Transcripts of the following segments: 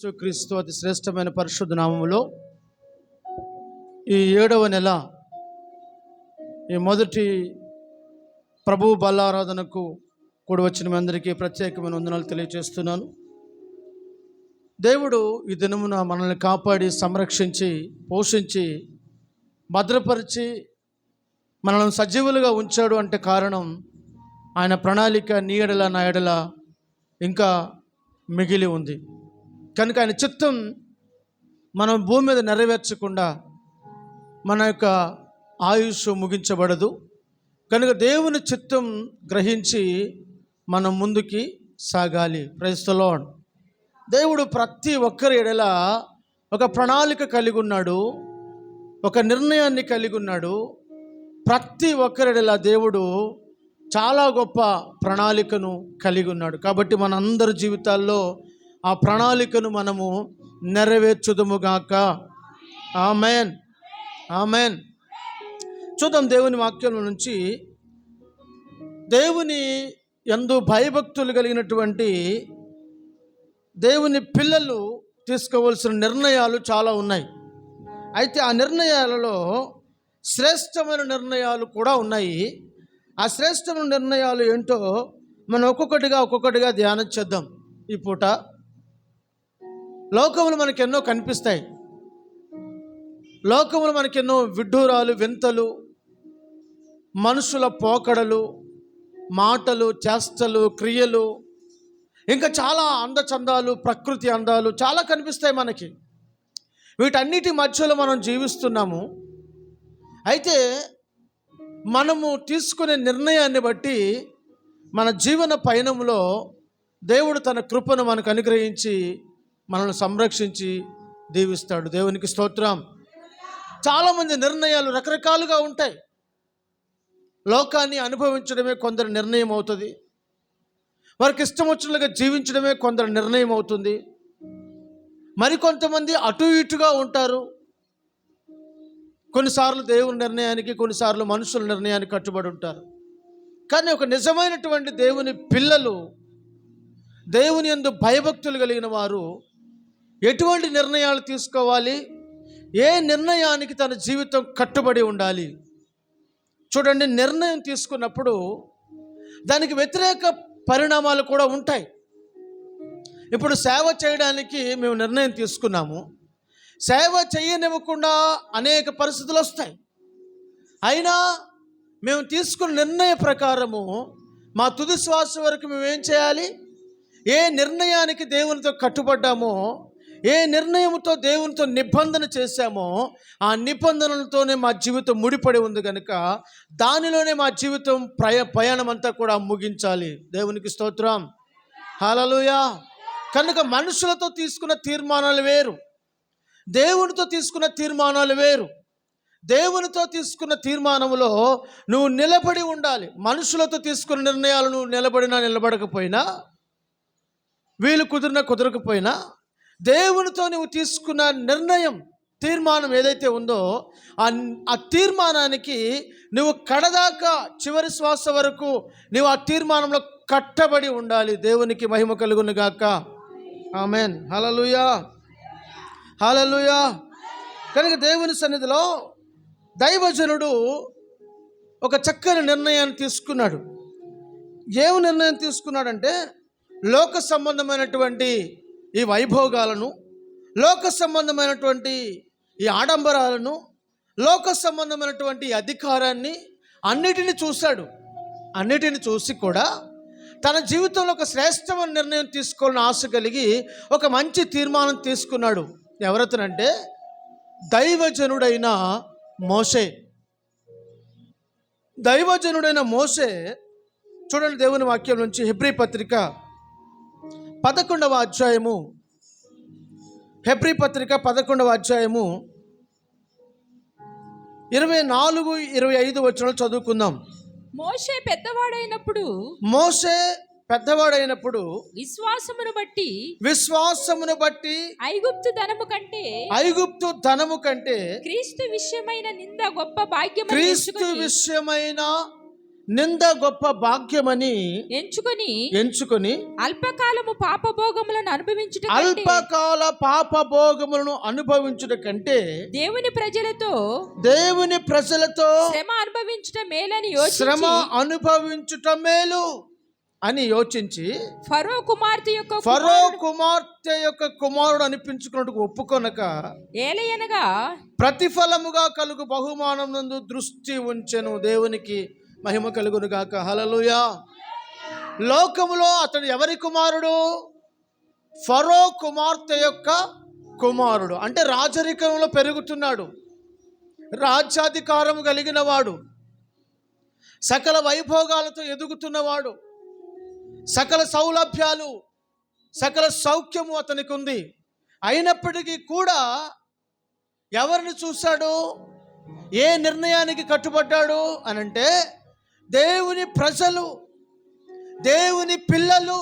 క్రీస్తు అతి శ్రేష్టమైన పరిశుద్ధ నామములో ఈ 7వ నెల ఈ మొదటి ప్రభు బలారాధనకు కూడి వచ్చిన మీ అందరికీ ప్రత్యేకమైన వందనాలు తెలియజేస్తున్నాను. దేవుడు ఈ దినమున మనల్ని కాపాడి సంరక్షించి పోషించి భద్రపరిచి మనల్ని సజీవులుగా ఉంచాడు అంటే కారణం ఆయన ప్రణాళిక నీ ఎడల నా ఎడల ఇంకా మిగిలి ఉంది. కనుక ఆయన చిత్తం మనం భూమి మీద నెరవేర్చకుండా మన యొక్క ఆయుష్ ముగించబడదు. కనుక దేవుని చిత్తం గ్రహించి మనం ముందుకి సాగాలి. Praise the lord. దేవుడు ప్రతి ఒక్కరి ఎడల ఒక ప్రణాళిక కలిగి ఉన్నాడు, ఒక నిర్ణయాన్ని కలిగి ఉన్నాడు. ప్రతి ఒక్కరి ఎడల దేవుడు చాలా గొప్ప ప్రణాళికను కలిగి ఉన్నాడు. కాబట్టి మన అందరి జీవితాల్లో ఆ ప్రణాళికను మనము నెరవేర్చుదుముగాక. Amen, amen. చూద్దాం దేవుని వాక్యం నుంచి. దేవుని యందు భయభక్తులు కలిగినటువంటి దేవుని పిల్లలు తీసుకోవాల్సిన నిర్ణయాలు చాలా ఉన్నాయి. అయితే ఆ నిర్ణయాలలో శ్రేష్టమైన నిర్ణయాలు కూడా ఉన్నాయి. ఆ శ్రేష్టమైన నిర్ణయాలు ఏంటో మనం ఒక్కొక్కటిగా ధ్యానం చేద్దాం ఈ పూట. లోకములు మనకెన్నో కనిపిస్తాయి. లోకములు మనకెన్నో విడ్డూరాలు, వింతలు, మనుషుల పోకడలు, మాటలు, చేష్టలు, క్రియలు, ఇంకా చాలా అందచందాలు, ప్రకృతి అందాలు చాలా కనిపిస్తాయి మనకి. వీటన్నిటి మధ్యలో మనం జీవిస్తున్నాము. అయితే మనము తీసుకునే నిర్ణయాన్ని బట్టి మన జీవన పయనంలో దేవుడు తన కృపను మనకు అనుగ్రహించి మనల్ని సంరక్షించి దీవిస్తాడు. దేవునికి స్తోత్రం. చాలామంది నిర్ణయాలు రకరకాలుగా ఉంటాయి. లోకాన్ని అనుభవించడమే కొందరు నిర్ణయం అవుతుంది. వారికి ఇష్టం వచ్చినట్లుగా జీవించడమే కొందరు నిర్ణయం అవుతుంది. మరికొంతమంది అటు ఇటుగా ఉంటారు. కొన్నిసార్లు దేవుని నిర్ణయానికి, కొన్నిసార్లు మనుషుల నిర్ణయానికి కట్టుబడి ఉంటారు. కానీ ఒక నిజమైనటువంటి దేవుని పిల్లలు, దేవుని యందు భయభక్తులు కలిగిన వారు ఎటువంటి నిర్ణయాలు తీసుకోవాలి, ఏ నిర్ణయానికి తన జీవితం కట్టుబడి ఉండాలి. చూడండి, నిర్ణయం తీసుకున్నప్పుడు దానికి వ్యతిరేక పరిణామాలు కూడా ఉంటాయి. ఇప్పుడు సేవ చేయడానికి మేము నిర్ణయం తీసుకున్నాము. సేవ చేయనివ్వకుండా అనేక పరిస్థితులు వస్తాయి. అయినా మేము తీసుకున్న నిర్ణయ ప్రకారము మా తుది శ్వాస వరకు మేము ఏం చేయాలి? ఏ నిర్ణయానికి దేవునితో కట్టుబడ్డామో, ఏ నిర్ణయంతో దేవునితో నిబంధన చేశామో ఆ నిబంధనలతోనే మా జీవితం ముడిపడి ఉంది. కనుక దానిలోనే మా జీవితం ప్రయాణం అంతా కూడా ముగించాలి. దేవునికి స్తోత్రం, హల్లెలూయా. కనుక మనుషులతో తీసుకున్న తీర్మానాలు వేరు, దేవునితో తీసుకున్న తీర్మానాలు వేరు. దేవునితో తీసుకున్న తీర్మానంలో నువ్వు నిలబడి ఉండాలి. మనుషులతో తీసుకున్న నిర్ణయాలు నువ్వు నిలబడినా నిలబడకపోయినా, వీలు కుదిరినా కుదరకపోయినా, దేవునితో నువ్వు తీసుకున్న నిర్ణయం, తీర్మానం ఏదైతే ఉందో ఆ తీర్మానానికి నువ్వు కడదాకా, చివరి శ్వాస వరకు నువ్వు ఆ తీర్మానంలో కట్టబడి ఉండాలి. దేవునికి మహిమ కలుగును గాక. ఆమెన్, హల్లెలూయా, హల్లెలూయా. కనుక దేవుని సన్నిధిలో దైవజనుడు ఒక చక్కని నిర్ణయాన్ని తీసుకున్నాడు. ఏమి నిర్ణయం తీసుకున్నాడంటే, లోక సంబంధమైనటువంటి ఈ వైభోగాలను, లోక సంబంధమైనటువంటి ఈ ఆడంబరాలను, లోక సంబంధమైనటువంటి ఈ అధికారాన్ని అన్నిటిని చూశాడు. అన్నిటిని చూసి కూడా తన జీవితంలో ఒక శ్రేష్టమైన నిర్ణయం తీసుకోవాలని ఆశ కలిగి ఒక మంచి తీర్మానం తీసుకున్నాడు. ఎవరతనంటే దైవజనుడైన మోషే. దైవజనుడైన మోషే. చూడండి దేవుని వాక్యం నుంచి హెబ్రీ పత్రిక 11వ అధ్యాయము, హెబ్రీ పత్రిక 11వ అధ్యాయము 24-25 వచనాలు చదువుకుందాం. మోషే పెద్దవాడైనప్పుడు విశ్వాసమును బట్టి ఐగుప్తు ధనము కంటే క్రీస్తు విషయమైన నింద గొప్ప భాగ్యమని ఎంచుకొని అల్పకాలము పాపభోగములను అనుభవించుట అల్పకాల పాపభోగములను అనుభవించుట కంటే దేవుని ప్రజలతో శ్రమ అనుభవించుట మేలు అని యోచించి ఫరో కుమార్తె యొక్క కుమారుడు అనిపించుకున్నట్టు ఒప్పుకొనక ఏలయనగా ప్రతిఫలముగా కలుగు బహుమానం నందు దృష్టి ఉంచెను. దేవునికి మహిమ కలుగును గాక. హల్లెలూయా. లోకములో అతడు ఎవరి కుమారుడు? ఫరో కుమార్తె యొక్క కుమారుడు. అంటే రాజరికంలో పెరుగుతున్నాడు, రాజ్యాధికారం కలిగిన వాడు, సకల వైభోగాలతో ఎదుగుతున్నవాడు, సకల సౌలభ్యాలు, సకల సౌఖ్యము అతనికి ఉంది. అయినప్పటికీ కూడా ఎవరిని చూశాడు? ఏ నిర్ణయానికి కట్టుబడ్డాడు అనంటే దేవుని ప్రజలు, దేవుని పిల్లలు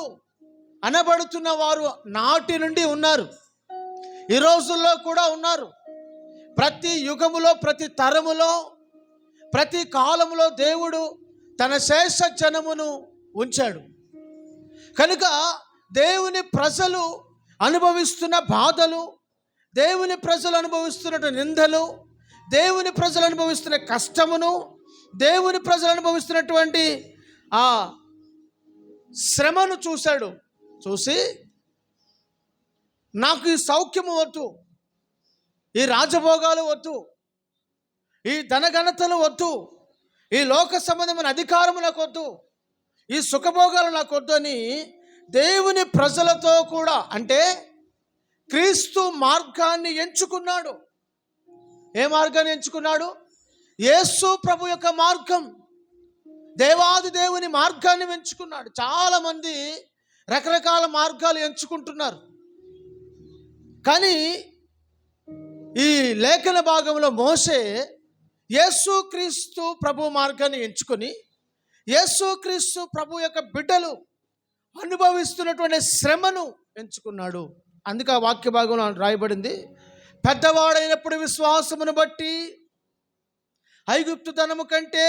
అనబడుతున్న వారు నాటి నుండి ఉన్నారు, ఈ రోజుల్లో కూడా ఉన్నారు. ప్రతి యుగములో, ప్రతి తరములో, ప్రతి కాలములో దేవుడు తన శేష జనమును ఉంచాడు. కనుక దేవుని ప్రజలు అనుభవిస్తున్న బాధలు, దేవుని ప్రజలు అనుభవిస్తున్న నిందలు, దేవుని ప్రజలు అనుభవిస్తున్న కష్టమును, దేవుని ప్రజలు అనుభవిస్తున్నటువంటి ఆ శ్రమను చూశాడు. చూసి నాకు ఈ సౌఖ్యము వద్దు, ఈ రాజభోగాలు వద్దు, ఈ ధనఘనతలు వద్దు, ఈ లోక సంబంధమైన అధికారము నాకు వద్దు, ఈ సుఖభోగాలు నాకు వద్దు అని దేవుని ప్రజలతో కూడా, అంటే క్రీస్తు మార్గాన్ని ఎంచుకున్నాడు. ఏ మార్గాన్ని ఎంచుకున్నాడు? యేసు ప్రభు యొక్క మార్గం, దేవాది దేవుని మార్గాన్ని ఎంచుకున్నాడు. చాలామంది రకరకాల మార్గాలు ఎంచుకుంటున్నారు. కానీ ఈ లేఖన భాగంలో మోషే యేసుక్రీస్తు ప్రభు మార్గాన్ని ఎంచుకొని యేసుక్రీస్తు ప్రభు యొక్క బిడ్డలు అనుభవిస్తున్నటువంటి శ్రమను ఎంచుకున్నాడు. అందుకే ఆ వాక్య భాగంలో రాయబడింది, పెద్దవాడైనప్పుడు విశ్వాసమును బట్టి ఐగుప్తుతనము కంటే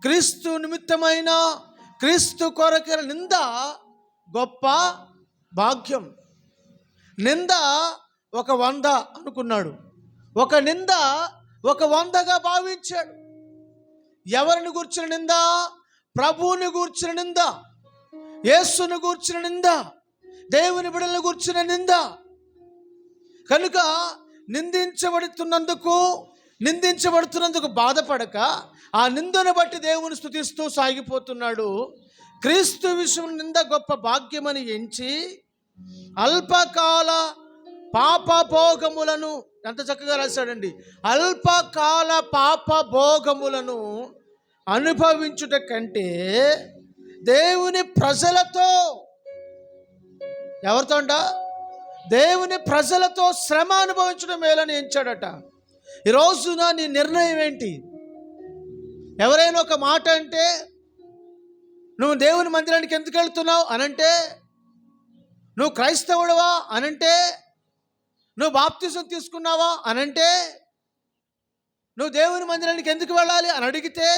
క్రీస్తు నిమిత్తమైన క్రీస్తు కొరకైన నింద గొప్ప భాగ్యం. నింద ఒక 100 అనుకున్నాడు, ఒక నింద ఒక 100గా భావించాడు. ఎవరిని గూర్చిన నింద? ప్రభువుని గూర్చిన నింద, యేసును గూర్చిన నింద, దేవుని బిడ్డలను గూర్చిన నింద. కనుక నిందించబడుతున్నందుకు బాధపడక ఆ నిందను బట్టి దేవుని స్తుతిస్తూ సాగిపోతున్నాడు. క్రీస్తు విషయం నింద గొప్ప భాగ్యమని ఎంచి అల్పకాల పాపభోగములను, ఎంత చక్కగా రాశాడండి, అల్పకాల పాపభోగములను అనుభవించుట కంటే దేవుని ప్రజలతో, ఎవరితో అంట? దేవుని ప్రజలతో శ్రమ అనుభవించడం మేలని ఎంచాడట. ఈ రోజున నీ నిర్ణయం ఏంటి? ఎవరైనా ఒక మాట అంటే నువ్వు దేవుని మందిరానికి ఎందుకు వెళ్తున్నావు అనంటే, నువ్వు క్రైస్తవుడవా అనంటే, నువ్వు బాప్తిసం తీసుకున్నావా అనంటే, నువ్వు దేవుని మందిరానికి ఎందుకు వెళ్ళాలి అని అడిగితే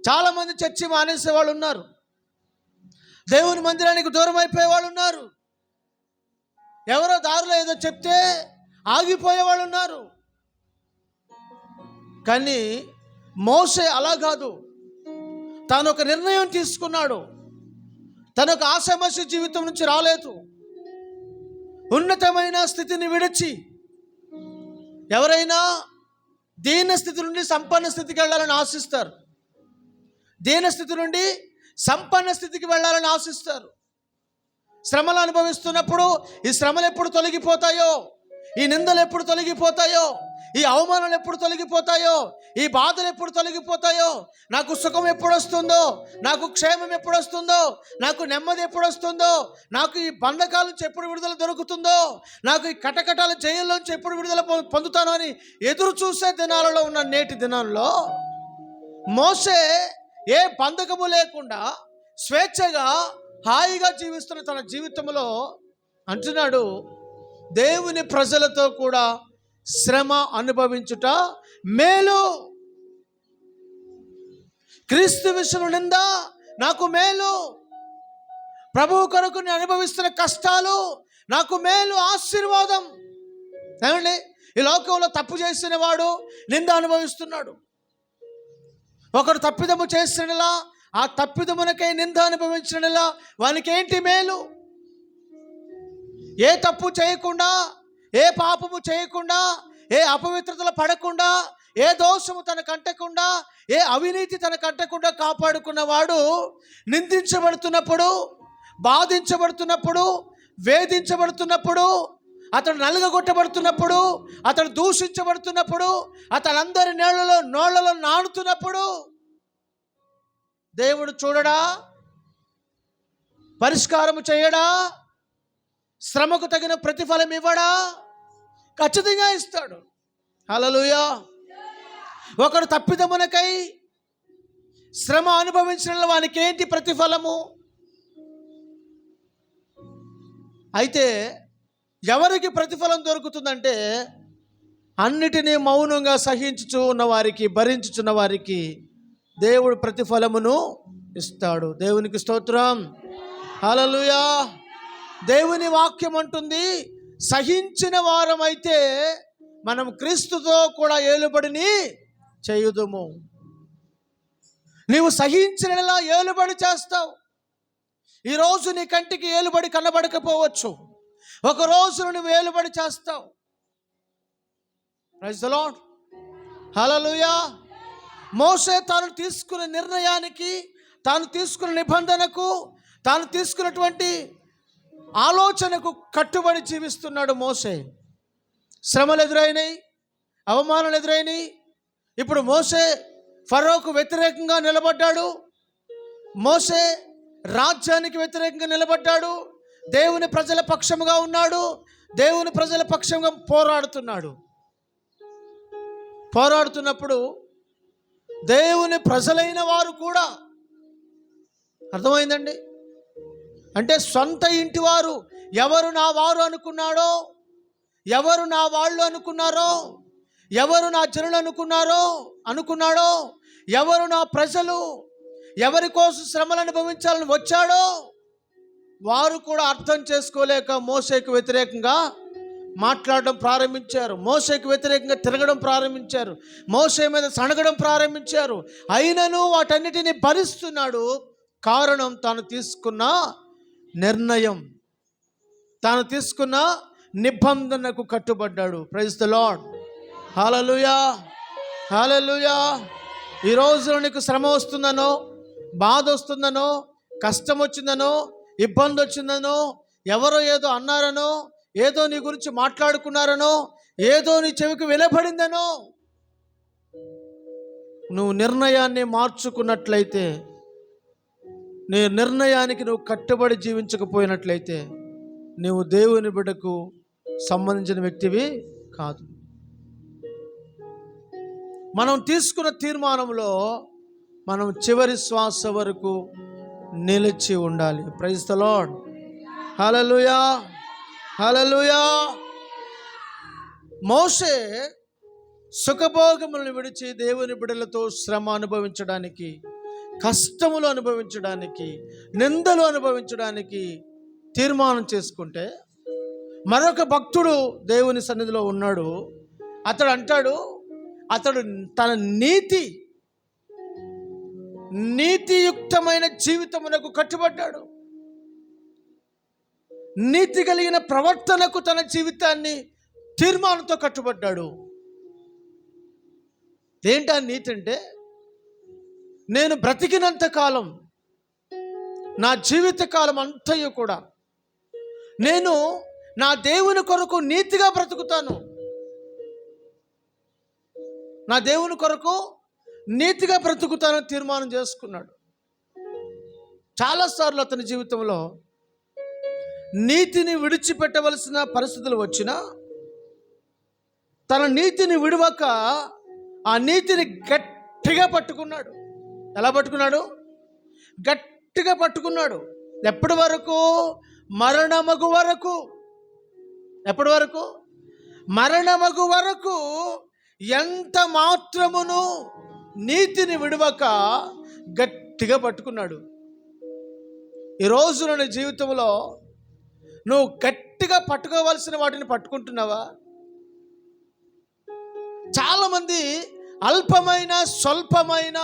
చాలామంది చర్చి మానేసే వాళ్ళు ఉన్నారు, దేవుని మందిరానికి దూరం అయిపోయే వాళ్ళు ఉన్నారు, ఎవరో దారిలో ఏదో చెప్తే ఆగిపోయేవాళ్ళు ఉన్నారు. కానీ మోషే అలా కాదు, తాను ఒక నిర్ణయం తీసుకున్నాడు. తను ఒక ఆషామాషి జీవితం నుంచి రాలేదు. ఉన్నతమైన స్థితిని విడిచి, ఎవరైనా దీన స్థితి నుండి సంపన్న స్థితికి వెళ్ళాలని ఆశిస్తారు, దీన స్థితి నుండి సంపన్న స్థితికి వెళ్ళాలని ఆశిస్తారు. శ్రమలు అనుభవిస్తున్నప్పుడు ఈ శ్రమలు ఎప్పుడు తొలగిపోతాయో, ఈ నిందలు ఎప్పుడు తొలగిపోతాయో, ఈ అవమానాలు ఎప్పుడు తొలగిపోతాయో, ఈ బాధలు ఎప్పుడు తొలగిపోతాయో, నాకు సుఖం ఎప్పుడు వస్తుందో, నాకు క్షేమం ఎప్పుడు వస్తుందో, నాకు నెమ్మది ఎప్పుడు వస్తుందో, నాకు ఈ బంధకాల నుంచి ఎప్పుడు విడుదల దొరుకుతుందో, నాకు ఈ కటకటాల జైల్లోంచి ఎప్పుడు విడుదల పొందుతానో అని ఎదురు చూసే దినాలలో ఉన్న నేటి దినాల్లో మోషే ఏ బంధకము లేకుండా స్వేచ్ఛగా హాయిగా జీవిస్తున్న తన జీవితంలో అంటున్నాడు, దేవుని ప్రజలతో కూడా శ్రమ అనుభవించుట మేలు. క్రీస్తు విషయంలో నింద నాకు మేలు, ప్రభువు కొరకు నేను అనుభవిస్తున్న కష్టాలు నాకు మేలు, ఆశీర్వాదం. ఏమండి, ఈ లోకంలో తప్పు చేసిన వాడు నింద అనుభవిస్తున్నాడు. ఒకడు తప్పిదము చేసినలా ఆ తప్పిదమునకై నింద అనుభవించినలా వానికి ఏంటి మేలు? ఏ తప్పు చేయకుండా, ఏ పాపము చేయకుండా, ఏ అపవిత్రతలు పడకుండా, ఏ దోషము తనకు అంటకుండా, ఏ అవినీతి తనకు అంటకుండా కాపాడుకున్నవాడు నిందించబడుతున్నప్పుడు, బాధించబడుతున్నప్పుడు, వేధించబడుతున్నప్పుడు, అతడు నలుగగొట్టబడుతున్నప్పుడు, అతడు దూషించబడుతున్నప్పుడు, అతడు అందరి నోళ్లలో నానుతున్నప్పుడు దేవుడు చూడడా? పరిష్కారము చేయడా? శ్రమకు తగిన ప్రతిఫలం ఇవ్వడా? ఖచ్చితంగా ఇస్తాడు. హల్లెలూయా. ఒకడు తప్పిదమునకై శ్రమ అనుభవించిన వానికి ఏంటి ప్రతిఫలము? అయితే ఎవరికి ప్రతిఫలం దొరుకుతుందంటే, అన్నిటినీ మౌనంగా సహించుచు ఉన్న వారికి, భరించుచున్న వారికి దేవుడు ప్రతిఫలమును ఇస్తాడు. దేవునికి స్తోత్రం. హల్లెలూయా. దేవుని వాక్యం అంటుంది, సహించిన వారమైతే మనం క్రీస్తుతో కూడా ఏలుబడిని చేయుదుము. నీవు సహించినలా ఏలుబడి చేస్తావు. ఈరోజు నీ కంటికి ఏలుబడి కనబడకపోవచ్చు, ఒక రోజు నువ్వు ఏలుబడి చేస్తావు. Praise the Lord. హల్లెలూయా. మోషే తాను తీసుకున్న నిర్ణయానికి, తాను తీసుకున్న నిబంధనకు, తాను తీసుకున్నటువంటి ఆలోచనకు కట్టుబడి జీవిస్తున్నాడు మోషే. శ్రమలు ఎదురైనాయి, అవమానాలు ఎదురైనాయి. ఇప్పుడు మోషే ఫరోకు వ్యతిరేకంగా నిలబడ్డాడు. మోషే రాజ్యానికి వ్యతిరేకంగా నిలబడ్డాడు. దేవుని ప్రజల పక్షముగా ఉన్నాడు. దేవుని ప్రజల పక్షంగా పోరాడుతున్నప్పుడు దేవుని ప్రజలైన వారు కూడా, అర్థమైందండి, అంటే సొంత ఇంటి వారు, ఎవరు నా వారు అనుకున్నాడో, ఎవరు నా వాళ్ళు అనుకున్నారో, ఎవరు నా జనులు అనుకున్నాడో, ఎవరు నా ప్రజలు, ఎవరి కోసం శ్రమలు అనుభవించాలని వచ్చాడో, వారు కూడా అర్థం చేసుకోలేక మోషేకు వ్యతిరేకంగా మాట్లాడడం ప్రారంభించారు. మోషేకు వ్యతిరేకంగా తిరగడం ప్రారంభించారు. మోషే మీద సణగడం ప్రారంభించారు. అయినను వాటన్నిటిని భరిస్తున్నాడు. కారణం తాను తీసుకున్న నిర్ణయం, తాను తీసుకున్న నిబంధనకు కట్టుబడ్డాడు. Praise the Lord. Hallelujah. Hallelujah. ఈ రోజులో నీకు శ్రమ వస్తుందనో, బాధ వస్తుందనో, కష్టం వచ్చిందనో, ఇబ్బంది వచ్చిందనో, ఎవరో ఏదో అన్నారనో, ఏదో నీ గురించి మాట్లాడుకున్నారనో, ఏదో నీ చెవికి వినపడిందనో, నువ్వు నిర్ణయాన్ని మార్చుకున్నట్లయితే, నీ నిర్ణయానికి నువ్వు కట్టుబడి జీవించకపోయినట్లయితే నువ్వు దేవుని బిడ్డకు సంబంధించిన వ్యక్తివి కాదు. మనం తీసుకున్న తీర్మానంలో మనం చివరి శ్వాస వరకు నిలిచి ఉండాలి. Praise the Lord. Hallelujah. Hallelujah. మోషే సుఖభోగములను విడిచి దేవుని బిడ్డలతో శ్రమ అనుభవించడానికి, కష్టములు అనుభవించడానికి, నిందలు అనుభవించడానికి తీర్మానం చేసుకుంటే, మరొక భక్తుడు దేవుని సన్నిధిలో ఉన్నాడు. అతడు అంటాడు, అతడు తన నీతియుక్తమైన జీవితమునకు కట్టుబడ్డాడు. నీతి కలిగిన ప్రవర్తనకు తన జీవితాన్ని తీర్మానంతో కట్టుబడ్డాడు. ఏంటా నీతి అంటే, నేను బ్రతికినంత కాలం, నా జీవిత కాలం అంతయు కూడా నేను నా దేవుని కొరకు నీతిగా బ్రతుకుతాను. నా దేవుని కొరకు నీతిగా బ్రతుకుతానని తీర్మానం చేసుకున్నాడు. చాలాసార్లు అతని జీవితంలో నీతిని విడిచిపెట్టవలసిన పరిస్థితులు వచ్చినా, తన నీతిని విడవక ఆ నీతిని గట్టిగా పట్టుకున్నాడు. ఎలా పట్టుకున్నాడు? గట్టిగా పట్టుకున్నాడు. ఎప్పటి వరకు? మరణమగు వరకు. ఎప్పటి వరకు? మరణమగు వరకు. ఎంత మాత్రమును నీతిని విడవక గట్టిగా పట్టుకున్నాడు. ఈరోజు నీ జీవితంలో నువ్వు గట్టిగా పట్టుకోవాల్సిన వాటిని పట్టుకుంటున్నావా? చాలామంది అల్పమైన, స్వల్పమైన,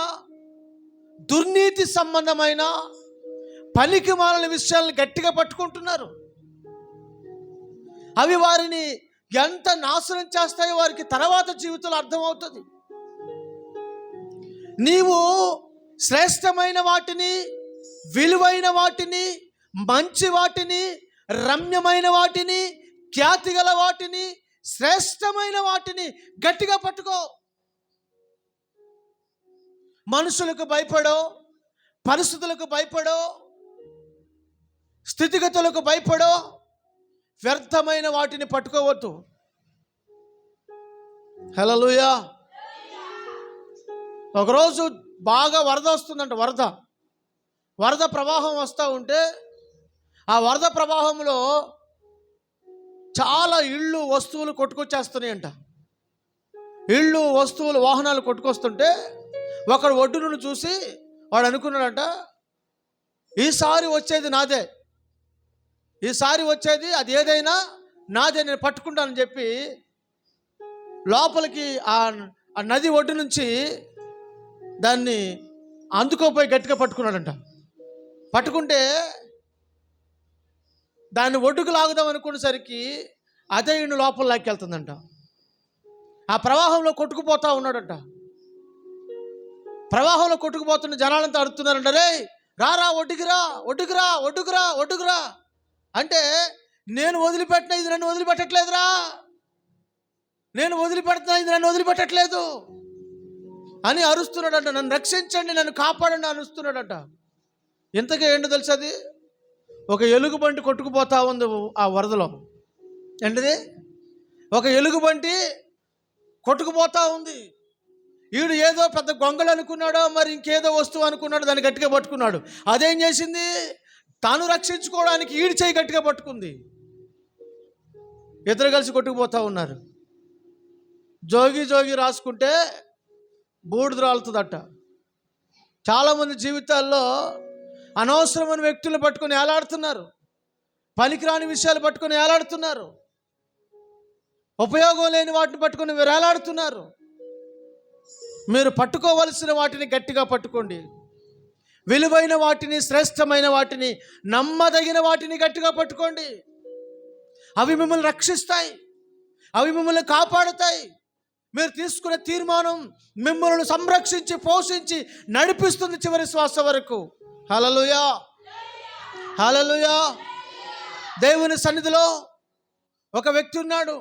దుర్నీతి సంబంధమైన, పనికి మాలిన విషయాలను గట్టిగా పట్టుకుంటున్నారు. అవి వారిని ఎంత నాశనం చేస్తాయో వారికి తర్వాత జీవితంలో అర్థమవుతుంది. నీవు శ్రేష్టమైన వాటిని, విలువైన వాటిని, మంచి వాటిని, రమ్యమైన వాటిని, ఖ్యాతి గల వాటిని, శ్రేష్టమైన వాటిని గట్టిగా పట్టుకో. మనుషులకు భయపడో, పరిస్థితులకు భయపడో, స్థితిగతులకు భయపడో వ్యర్థమైన వాటిని పట్టుకోవద్దు. హల్లెలూయా. ఒకరోజు బాగా వరద వస్తుందంట. వరద ప్రవాహం వస్తూ ఉంటే ఆ వరద ప్రవాహంలో చాలా ఇళ్ళు, వస్తువులు కొట్టుకొచ్చేస్తున్నాయంట. ఇళ్ళు, వస్తువులు, వాహనాలు కొట్టుకొస్తుంటే ఒకడు ఒడ్డును చూసి వాడు అనుకున్నాడంట, ఈసారి వచ్చేది నాదే, ఈసారి వచ్చేది అది ఏదైనా నాదే, నేను పట్టుకుంటానని చెప్పి లోపలికి ఆ నది ఒడ్డు నుంచి దాన్ని అందుకోపోయి గట్టిగా పట్టుకున్నాడంట. పట్టుకుంటే దాన్ని ఒడ్డుకు లాగుదాం అనుకునేసరికి అదే ఈయన లోపల లాక్కెళ్తుందంట. ఆ ప్రవాహంలో కొట్టుకుపోతా ఉన్నాడంట. ప్రవాహంలో కొట్టుకుపోతున్న జనాలంతా అడుగుతున్నారంట, రే రారా, ఒడ్డుకురా, ఒడ్డుకురా, ఒడ్డుకురా, ఒడ్డుకురా అంటే, నేను వదిలిపెట్టిన ఇది నన్ను వదిలిపెట్టట్లేదురా, నేను వదిలిపెడుతున్నా ఇది నన్ను వదిలిపెట్టట్లేదు అని అరుస్తున్నాడంట. నన్ను రక్షించండి, నన్ను కాపాడండి అరుస్తున్నాడంట. ఇంతకీ ఏంటో తెలుసు, అది ఒక ఎలుగుబంటి కొట్టుకుపోతా ఉంది ఆ వరదలో. ఏంటిది? ఒక ఎలుగుబంటి కొట్టుకుపోతా ఉంది. ఈడు ఏదో పెద్ద గొంగళి అనుకున్నాడో, మరి ఇంకేదో వస్తువు అనుకున్నాడు, దాన్ని గట్టిగా పట్టుకున్నాడు. అదేం చేసింది? తాను రక్షించుకోవడానికి ఈడు చేయి గట్టిగా పట్టుకుంది. ఇద్దరు కలిసి కొట్టుకుపోతా ఉన్నారు. జోగి జోగి రాసుకుంటే బూడిద రాలుతుందట. చాలామంది జీవితాల్లో అనవసరమైన వ్యక్తులు పట్టుకొని ఏలాడుతున్నారు, పనికిరాని విషయాలు పట్టుకొని ఏలాడుతున్నారు, ఉపయోగం లేని వాటిని పట్టుకొని వేలాడుతున్నారు. మీరు పట్టుకోవలసిన వాటిని గట్టిగా పట్టుకోండి. విలువైన వాటిని, శ్రేష్టమైన వాటిని, నమ్మదగిన వాటిని గట్టిగా పట్టుకోండి. అవి మిమ్మల్ని రక్షిస్తాయి, అవి మిమ్మల్ని కాపాడుతాయి. మీరు తీసుకునే తీర్మానం మిమ్మల్ని సంరక్షించి, పోషించి నడిపిస్తుంది చివరి శ్వాస వరకు. హల్లెలూయా, హల్లెలూయా. దేవుని సన్నిధిలో ఒక వ్యక్తి ఉన్నాడు.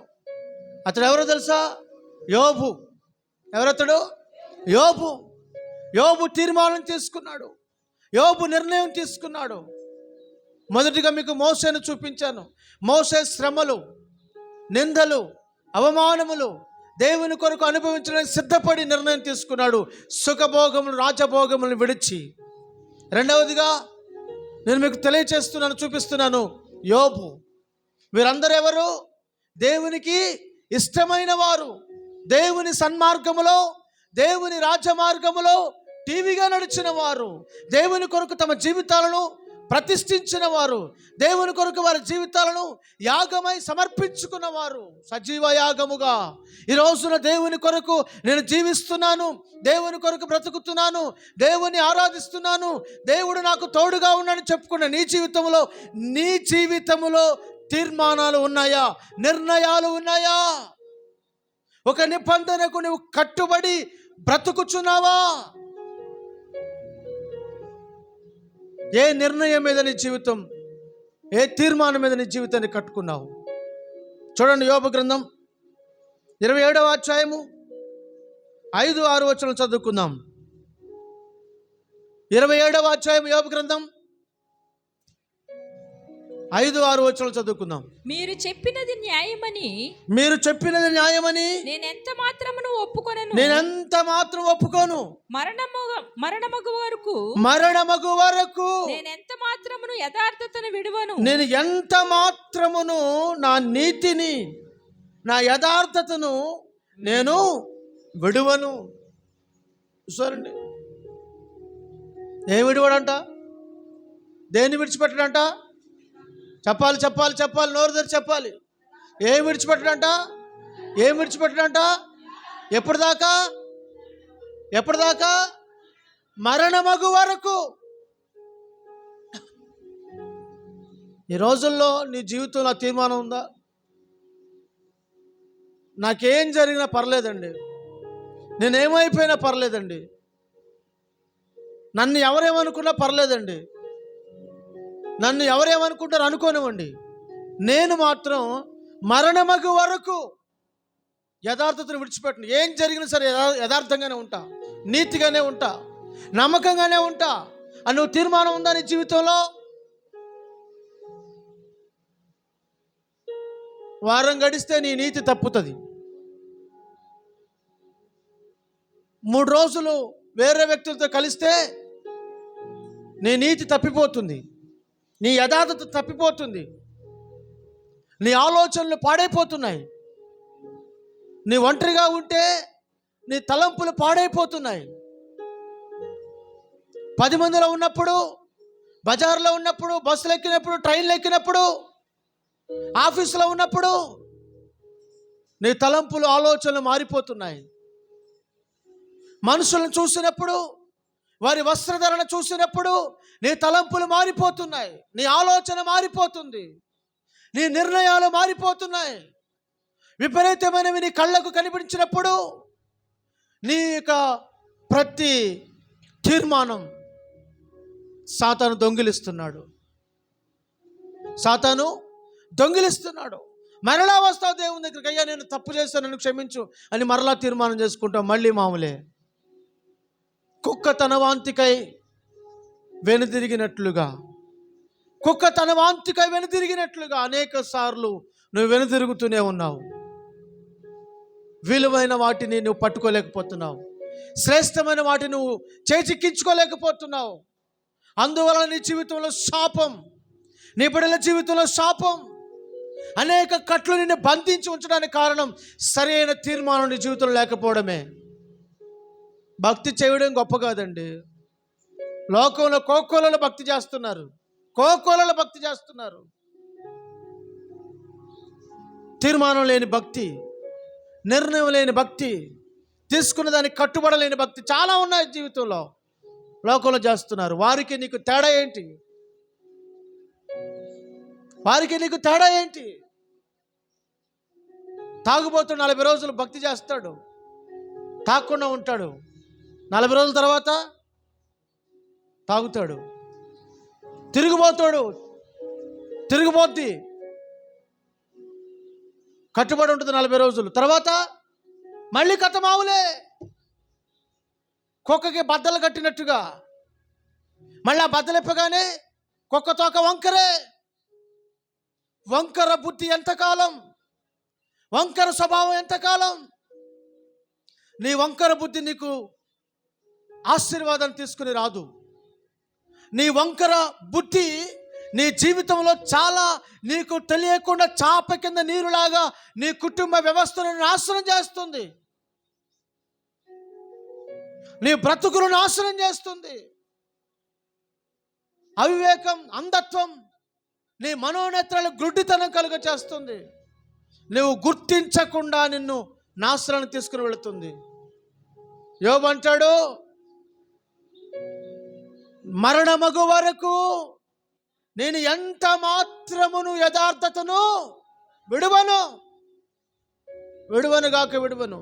అతడు ఎవరో తెలుసా? యోబు. ఎవరతడు? యోబు. యోబు తీర్మానం తీసుకున్నాడు, యోబు నిర్ణయం తీసుకున్నాడు. మొదటిగా మీకు మోషేను చూపించాను. మోషే శ్రమలు, నిందలు, అవమానములు దేవుని కొరకు అనుభవించడానికి సిద్ధపడి నిర్ణయం తీసుకున్నాడు, సుఖభోగములు, రాజభోగములను విడిచి. రెండవదిగా నేను మీకు తెలియచేస్తున్నాను, చూపిస్తున్నాను, యోబు. వీరందరూ ఎవరు? దేవునికి ఇష్టమైన వారు, దేవుని సన్మార్గములో, దేవుని రాజమార్గములో టీవీగా నడిచిన వారు, దేవుని కొరకు తమ జీవితాలను ప్రతిష్ఠించిన వారు, దేవుని కొరకు వారి జీవితాలను యాగమై సమర్పించుకున్న వారు, సజీవ యాగముగా. ఈ రోజున దేవుని కొరకు నేను జీవిస్తున్నాను, దేవుని కొరకు బ్రతుకుతున్నాను, దేవుని ఆరాధిస్తున్నాను, దేవుడు నాకు తోడుగా ఉన్నాడని చెప్పుకున్న నీ జీవితంలో తీర్మానాలు ఉన్నాయా? నిర్ణయాలు ఉన్నాయా? ఒక నిబంధనకు నువ్వు కట్టుబడి బ్రతుకుచున్నావా? ఏ నిర్ణయం మీద నీ జీవితం, ఏ తీర్మానం మీద నీ జీవితాన్ని కట్టుకున్నావు? చూడండి, యోబు గ్రంథం 27వ అధ్యాయము 5-6 వచనం చదువుకుందాం. 27వ అధ్యాయం యోబు గ్రంథం 5-6 వచనాలు చదువుకుందాం. మీరు చెప్పినది న్యాయమని నేనెంత మాత్రమును ఒప్పుకోను. మరణమగు వరకు నేనెంత మాత్రమును యథార్థతను విడువను. నేను ఎంత మాత్రమును నా నీతిని, నా యథార్థతను నేను విడువను. చూడండి, ఏం విడివాడంట? దేన్ని విడిచిపెట్టడంట? చెప్పాలి చెప్పాలి చెప్పాలి, నోరు తెరిచి చెప్పాలి. ఏం విడిచిపెట్టడంట? ఏం విడిచిపెట్టడంట? ఎప్పటిదాకా? ఎప్పటిదాకా? మరణమగు వరకు. ఈ రోజుల్లో నీ జీవితంలో తీర్మానం ఉందా? నాకేం జరిగినా పర్లేదండి, నేనేమైపోయినా పర్లేదండి, నన్ను ఎవరేమనుకున్నా పర్లేదండి, నన్ను ఎవరేమనుకుంటారు అనుకోనివ్వండి, నేను మాత్రం మరణమగు వరకు యథార్థతను విడిచిపెట్టను. ఏం జరిగినా సరే యథార్థంగానే ఉంటా, నీతిగానే ఉంటా, నమ్మకంగానే ఉంటా అని నువ్వు తీర్మానం ఉందా నీ జీవితంలో? వారం గడిస్తే నీ నీతి తప్పుతుంది. 3 రోజులు వేరే వ్యక్తులతో కలిస్తే నీ నీతి తప్పిపోతుంది, నీ యథార్థత తప్పిపోతుంది, నీ ఆలోచనలు పాడైపోతున్నాయి. నీ ఒంటరిగా ఉంటే నీ తలంపులు పాడైపోతున్నాయి. 10 మందిలో ఉన్నప్పుడు, బజార్లో ఉన్నప్పుడు, బస్సులు ఎక్కినప్పుడు, ట్రైన్లు ఎక్కినప్పుడు, ఆఫీసులో ఉన్నప్పుడు నీ తలంపులు, ఆలోచనలు మారిపోతున్నాయి. మనుషులను చూసినప్పుడు, వారి వస్త్రధరణ చూసినప్పుడు నీ తలంపులు మారిపోతున్నాయి, నీ ఆలోచన మారిపోతుంది, నీ నిర్ణయాలు మారిపోతున్నాయి. విపరీతమైనవి నీ కళ్ళకు కనిపించినప్పుడు నీ యొక్క ప్రతి తీర్మానం సాతాను దొంగిలిస్తున్నాడు. సాతాను దొంగిలిస్తున్నాడు. మరలా వస్తావు దేవుని దగ్గరికి, అయ్యా నేను తప్పు చేస్తాను, నన్ను క్షమించు అని మరలా తీర్మానం చేసుకుంటాం. మళ్ళీ మామూలే. కుక్క తన వాంతికై వెనుదిరిగినట్లుగా, కుక్క తన వాంతికై వెనుదిరిగినట్లుగా అనేక సార్లు నువ్వు వెనుదిరుగుతూనే ఉన్నావు. విలువైన వాటిని నువ్వు పట్టుకోలేకపోతున్నావు, శ్రేష్టమైన వాటిని నువ్వు చేజిక్కించుకోలేకపోతున్నావు. అందువల్ల నీ జీవితంలో శాపం, నీ బిడ్డల జీవితంలో శాపం, అనేక కట్లు నిన్ను బంధించి ఉంచడానికి కారణం సరైన తీర్మానం నీ జీవితంలో లేకపోవడమే. భక్తి చేయడం గొప్ప కాదండి. లోకంలో కోకోలలో భక్తి చేస్తున్నారు, కోకోలలో భక్తి చేస్తున్నారు. తీర్మానం లేని భక్తి, నిర్ణయం లేని భక్తి, తీసుకున్న దానికి కట్టుబడలేని భక్తి చాలా ఉన్నాయి జీవితంలో, లోకంలో చేస్తున్నారు. వారికి నీకు తేడా ఏంటి? వారికి నీకు తేడా ఏంటి? తాగుబోతు 40 రోజులు భక్తి చేస్తాడు, తాగకుండా ఉంటాడు. 40 రోజుల తర్వాత తాగుతాడు. తిరుగుబోతాడు, తిరుగుబోద్ది, కట్టుబడి ఉంటుంది 40 రోజులు. తర్వాత మళ్ళీ కథ మావులే. కుక్కకి బద్దలు కట్టినట్టుగా మళ్ళీ ఆ బద్దలిప్పగానే కుక్క తోక వంకరే. వంకర బుద్ధి ఎంతకాలం? వంకర స్వభావం ఎంతకాలం? నీ వంకర బుద్ధి నీకు ఆశీర్వాదం తీసుకుని రాదు. నీ వంకర బుద్ధి నీ జీవితంలో చాలా, నీకు తెలియకుండా చాప కింద నీరులాగా నీ కుటుంబ వ్యవస్థను నాశనం చేస్తుంది, నీ బ్రతుకును నాశనం చేస్తుంది. అవివేకం, అంధత్వం నీ మనోనేత్రాలు గుడ్డితనం కలుగ చేస్తుంది. నువ్వు గుర్తించకుండా నిన్ను నాశనానికి తీసుకుని వెళుతుంది. యోబు అంటాడు, మరణమగు వరకు నేను ఎంత మాత్రమును యథార్థతను విడువను, విడువను గాక విడువను.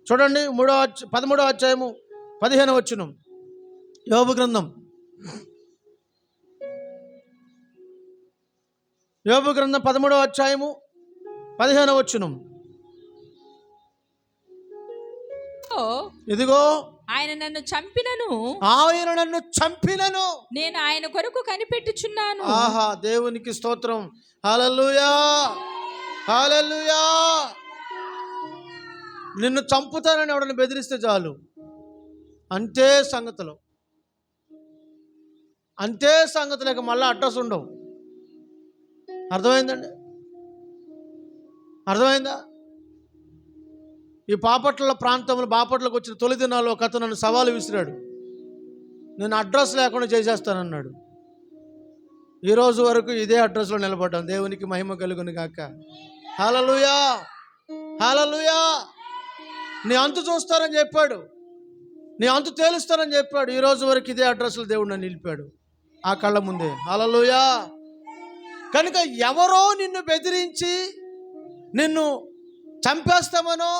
చూడండి 13వ అధ్యాయము 15వ వచనం, యోబు గ్రంథం, యోబు గ్రంథం 13వ అధ్యాయము 15వ వచనం. ఇదిగో ఆయన నన్ను చంపినను, ఆయన నన్ను చంపినను, నేను ఆయన కొరకు కనిపెట్టుచున్నాను. ఆహా, దేవునికి స్తోత్రం. హల్లెలూయా, హల్లెలూయా. నిన్ను చంపుతానని ఎవడని బెదిరిస్తే చాలు, అంతే సంగతులు, అంతే సంగతులేక మళ్ళీ అడ్రస్ ఉండవు. అర్థమైందండి? అర్థమైందా? ఈ బాపట్ల ప్రాంతంలో, బాపట్లకు వచ్చిన తొలి దినాల్లో ఒక అతను నన్ను సవాలు విసిరాడు. నేను అడ్రస్ లేకుండా చేసేస్తానన్నాడు. ఈరోజు వరకు ఇదే అడ్రస్లో నిలబడ్డాం. దేవునికి మహిమ కలుగును గాక. హల్లెలూయా, హల్లెలూయా. నీ అంతు చూస్తానని చెప్పాడు, నీ అంతు తేలుస్తానని చెప్పాడు. ఈరోజు వరకు ఇదే అడ్రస్లో దేవుడు నన్ను నిలిపాడు ఆ కళ్ళ ముందే. హల్లెలూయా. కనుక ఎవరో నిన్ను బెదిరించి నిన్ను చంపేస్తామనో,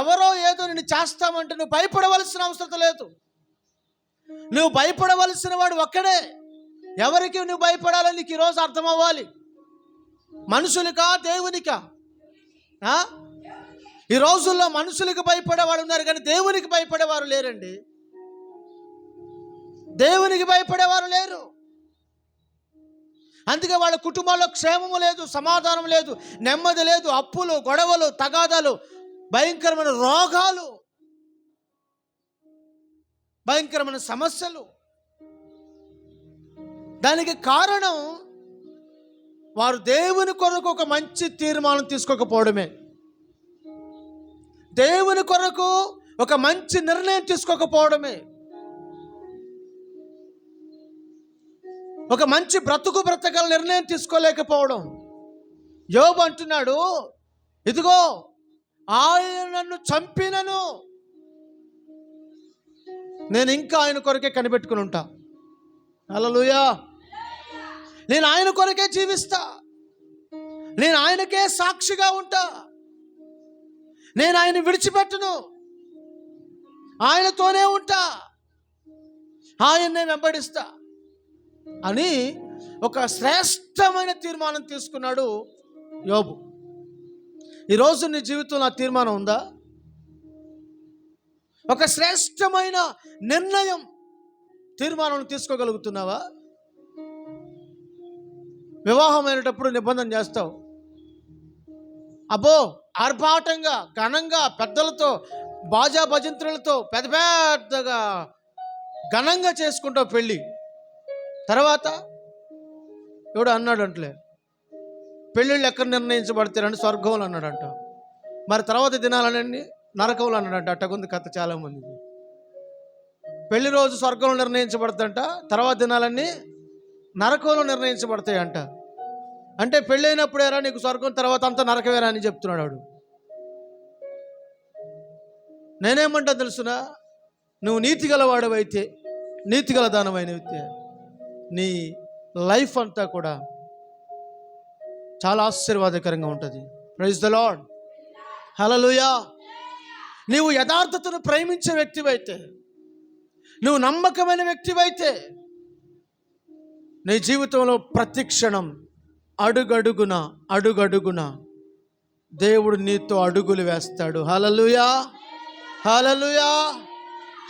ఎవరో ఏదో నిన్ను చేస్తామంటే నువ్వు భయపడవలసిన అవసరం లేదు. నువ్వు భయపడవలసిన వాడు ఒక్కడే. ఎవరికి నువ్వు భయపడాలని నీకు ఈరోజు అర్థం అవ్వాలి. మనుషులకా, దేవునికా? ఈ రోజుల్లో మనుషులకు భయపడేవాడు ఉన్నారు కానీ దేవునికి భయపడేవారు లేరండి. దేవునికి భయపడేవారు లేరు. అందుకే వాళ్ళ కుటుంబాల్లో క్షేమము లేదు, సమాధానం లేదు, నెమ్మది లేదు, అప్పులు, గొడవలు, తగాదాలు, భయంకరమైన రోగాలు, భయంకరమైన సమస్యలు. దానికి కారణం వారు దేవుని కొరకు ఒక మంచి తీర్మానం తీసుకోకపోవడమే. దేవుని కొరకు ఒక మంచి నిర్ణయం తీసుకోకపోవడమే. ఒక మంచి బ్రతకగల నిర్ణయం తీసుకోలేకపోవడం. యోబు అంటున్నాడు, ఇదిగో ఆయన నన్ను చంపినను నేను ఇంకా ఆయన కొరకే కనిపెట్టుకుని ఉంటా. హల్లెలూయా. నేను ఆయన కొరకే జీవిస్తా, నేను ఆయనకే సాక్షిగా ఉంటా, నేను ఆయన విడిచిపెట్టును, ఆయనతోనే ఉంటా, ఆయన్నే వెంబడిస్తా అని ఒక శ్రేష్టమైన తీర్మానం తీసుకున్నాడు యోబు. ఈరోజు నీ జీవితంలో ఆ తీర్మానం ఉందా? ఒక శ్రేష్టమైన నిర్ణయం, తీర్మానం తీసుకోగలుగుతున్నావా? వివాహమైనటప్పుడు నిబంధన చేస్తావు. అబ్బో ఆర్భాటంగా, ఘనంగా, పెద్దలతో, బాజా భజంత్రులతో పెద్దగా ఘనంగా చేసుకుంటావు పెళ్ళి. తర్వాత ఎవడు అన్నాడు అంటలే, పెళ్ళిళ్ళు ఎక్కడ నిర్ణయించబడతారని స్వర్గంలో అన్నాడంట. మరి తర్వాత దినాలనండి నరకంలో అన్నాడంట. అట్టకుంది కథ చాలామంది. పెళ్లి రోజు స్వర్గంలో నిర్ణయించబడతాయంట, తర్వాత దినాలన్నీ నరకంలో నిర్ణయించబడతాయంట. అంటే పెళ్ళైనప్పుడేరా నీకు స్వర్గం, తర్వాత అంతా నరకవేరా అని చెప్తున్నాడు వాడు. నేనేమంటా తెలుసునా, నువ్వు నీతిగల వాడవైతే, నీతిగల దానమైనవైతే నీ లైఫ్ అంతా కూడా చాలా ఆశీర్వాదకరంగా ఉంటుంది. Praise the Lord. హల్లెలూయా. నీవు యథార్థతను ప్రేమించే వ్యక్తివైతే, నువ్వు నమ్మకమైన వ్యక్తివైతే, నీ జీవితంలో ప్రతి క్షణం అడుగడుగున దేవుడు నీతో అడుగులు వేస్తాడు. హల్లెలూయా, హల్లెలూయా,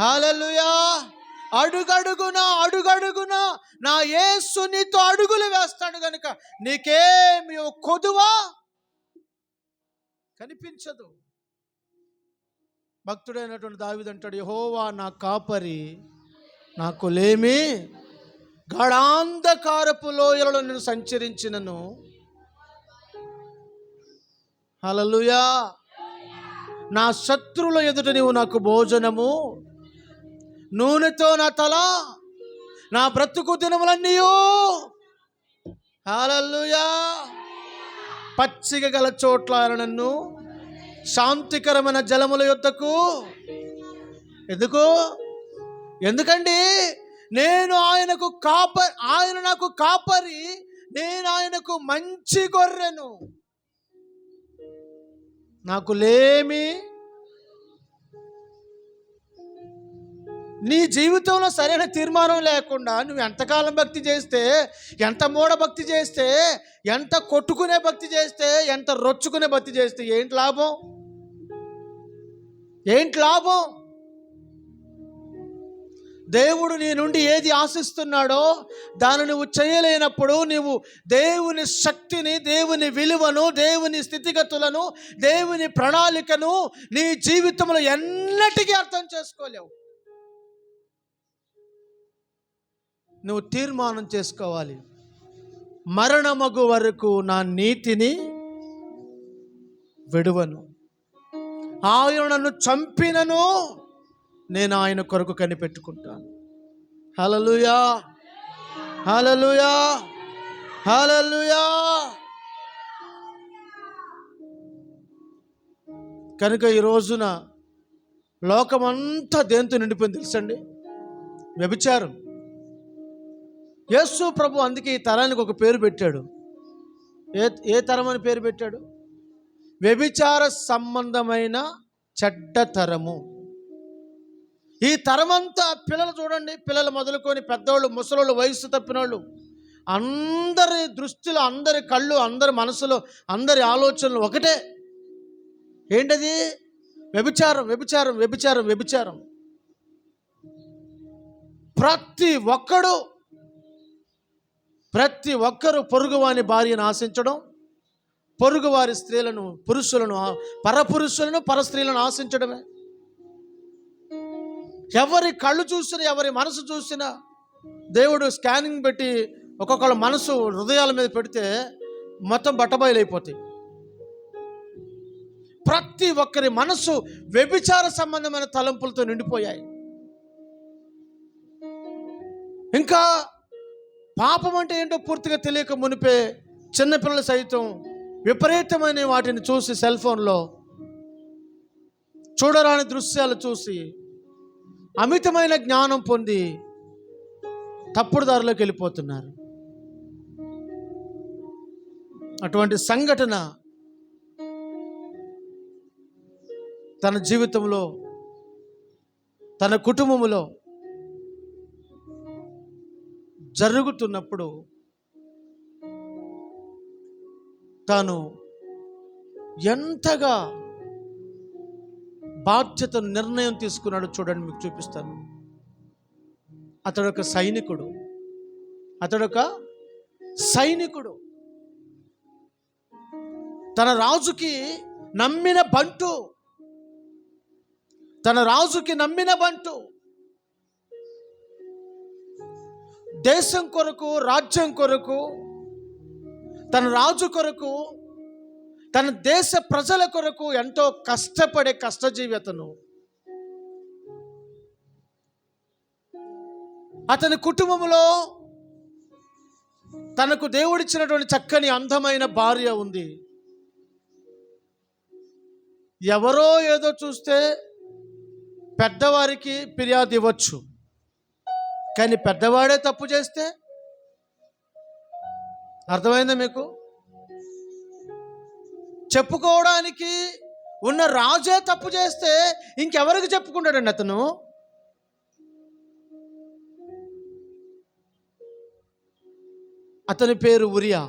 హల్లెలూయా. అడుగడుగున నా యేసు నీతో అడుగులు వేస్తాడు కనుక నీకేమి కొదువా కనిపించదు. భక్తుడైనటువంటి దావీదు అంటాడు, యెహోవా నా కాపరి, నాకు లేమి, గాఢాంధకారపు లోయలలో నేను సంచరించినను. హల్లెలూయా. నా శత్రువుల ఎదుట నీవు నాకు భోజనము, నూనెతో నా తల, నా బ్రతుకు దినములన్నీ. హల్లెలూయా. పచ్చిక గల చోట్ల నన్ను శాంతికరమైన జలముల యొద్దకు. ఎందుకండి నేను ఆయనకు ఆయన నాకు కాపరి, నేను ఆయనకు మంచి గొర్రెను, నాకు లేమి. నీ జీవితంలో సరైన తీర్మానం లేకుండా నువ్వు ఎంతకాలం భక్తి చేస్తే, ఎంత మూఢ భక్తి చేస్తే, ఎంత కొట్టుకునే భక్తి చేస్తే, ఎంత రొచ్చుకునే భక్తి చేస్తే ఏంటి లాభం? దేవుడు నీ నుండి ఏది ఆశిస్తున్నాడో దాన్ని నువ్వు చేయలేనప్పుడు నీవు దేవుని శక్తిని, దేవుని విలువను, దేవుని స్థితిగతులను, దేవుని ప్రణాళికను నీ జీవితంలో ఎన్నటికీ అర్థం చేసుకోలేవు. నువ్వు తీర్మానం చేసుకోవాలి, మరణమగు వరకు నా నీతిని విడువను, ఆయన నన్ను చంపినను నేను ఆయన కొరకు కనిపెట్టుకుంటాను. హల్లెలూయా, హల్లెలూయా, హల్లెలూయా. కనుక ఈ రోజున లోకమంతా దేంతో నిండిపోయింది తెలుసండి? వ్యభిచారం. యేసు ప్రభు అందుకే ఈ తరానికి ఒక పేరు పెట్టాడు. ఏ తరం అని పేరు పెట్టాడు? వ్యభిచార సంబంధమైన చెడ్డ తరము. ఈ తరమంతా పిల్లలు చూడండి, పిల్లలు మొదలుకొని పెద్దవాళ్ళు, ముసలోళ్ళు, వయసు తప్పినోళ్ళు, అందరి దృష్టిలో, అందరి కళ్ళు, అందరి మనసులో, అందరి ఆలోచనలు ఒకటే. ఏంటది? వ్యభిచారం, వ్యభిచారం, వ్యభిచారం, వ్యభిచారం. ప్రతి ఒక్కరు పొరుగువాని భార్యను ఆశించడం, పొరుగువారి స్త్రీలను, పురుషులను, పరపురుషులను, పరస్త్రీలను ఆశించడమే. ఎవరి కళ్ళు చూసినా, ఎవరి మనసు చూసినా దేవుడు స్కానింగ్ పెట్టి ఒక్కొక్కళ్ళ మనసు హృదయాల మీద పెడితే మొత్తం బట్టబయలైపోతాయి. ప్రతి ఒక్కరి మనసు వ్యభిచార సంబంధమైన తలంపులతో నిండిపోయాయి. ఇంకా పాపం అంటే ఏంటో పూర్తిగా తెలియక మునిపే చిన్నపిల్లలు సైతం విపరీతమైన వాటిని చూసి, సెల్ ఫోన్లో చూడరాని దృశ్యాలు చూసి అమితమైన జ్ఞానం పొంది తప్పుడు దారిలోకి వెళ్ళిపోతున్నారు. అటువంటి సంఘటన తన జీవితంలో, తన కుటుంబంలో జరుగుతున్నప్పుడు తాను ఎంతగా బాధ్యతను, నిర్ణయం తీసుకున్నాడో చూడండి, మీకు చూపిస్తాను. అతడొక సైనికుడు, తన రాజుకి నమ్మిన బంటు, దేశం కొరకు, రాజ్యం కొరకు, తన రాజు కొరకు, తన దేశ ప్రజల కొరకు ఎంతో కష్టపడే కష్టజీవి అతను. అతని కుటుంబంలో తనకు దేవుడిచ్చినటువంటి చక్కని అందమైన భార్య ఉంది. ఎవరో ఏదో చూస్తే పెద్దవారికి ఫిర్యాదు ఇవ్వచ్చు, కానీ పెద్దవాడే తప్పు చేస్తే, అర్థమైందా మీకు? చెప్పుకోవడానికి ఉన్న రాజే తప్పు చేస్తే ఇంకెవరికి చెప్పుకుంటాడండి అతను? అతని పేరు ఉరియా.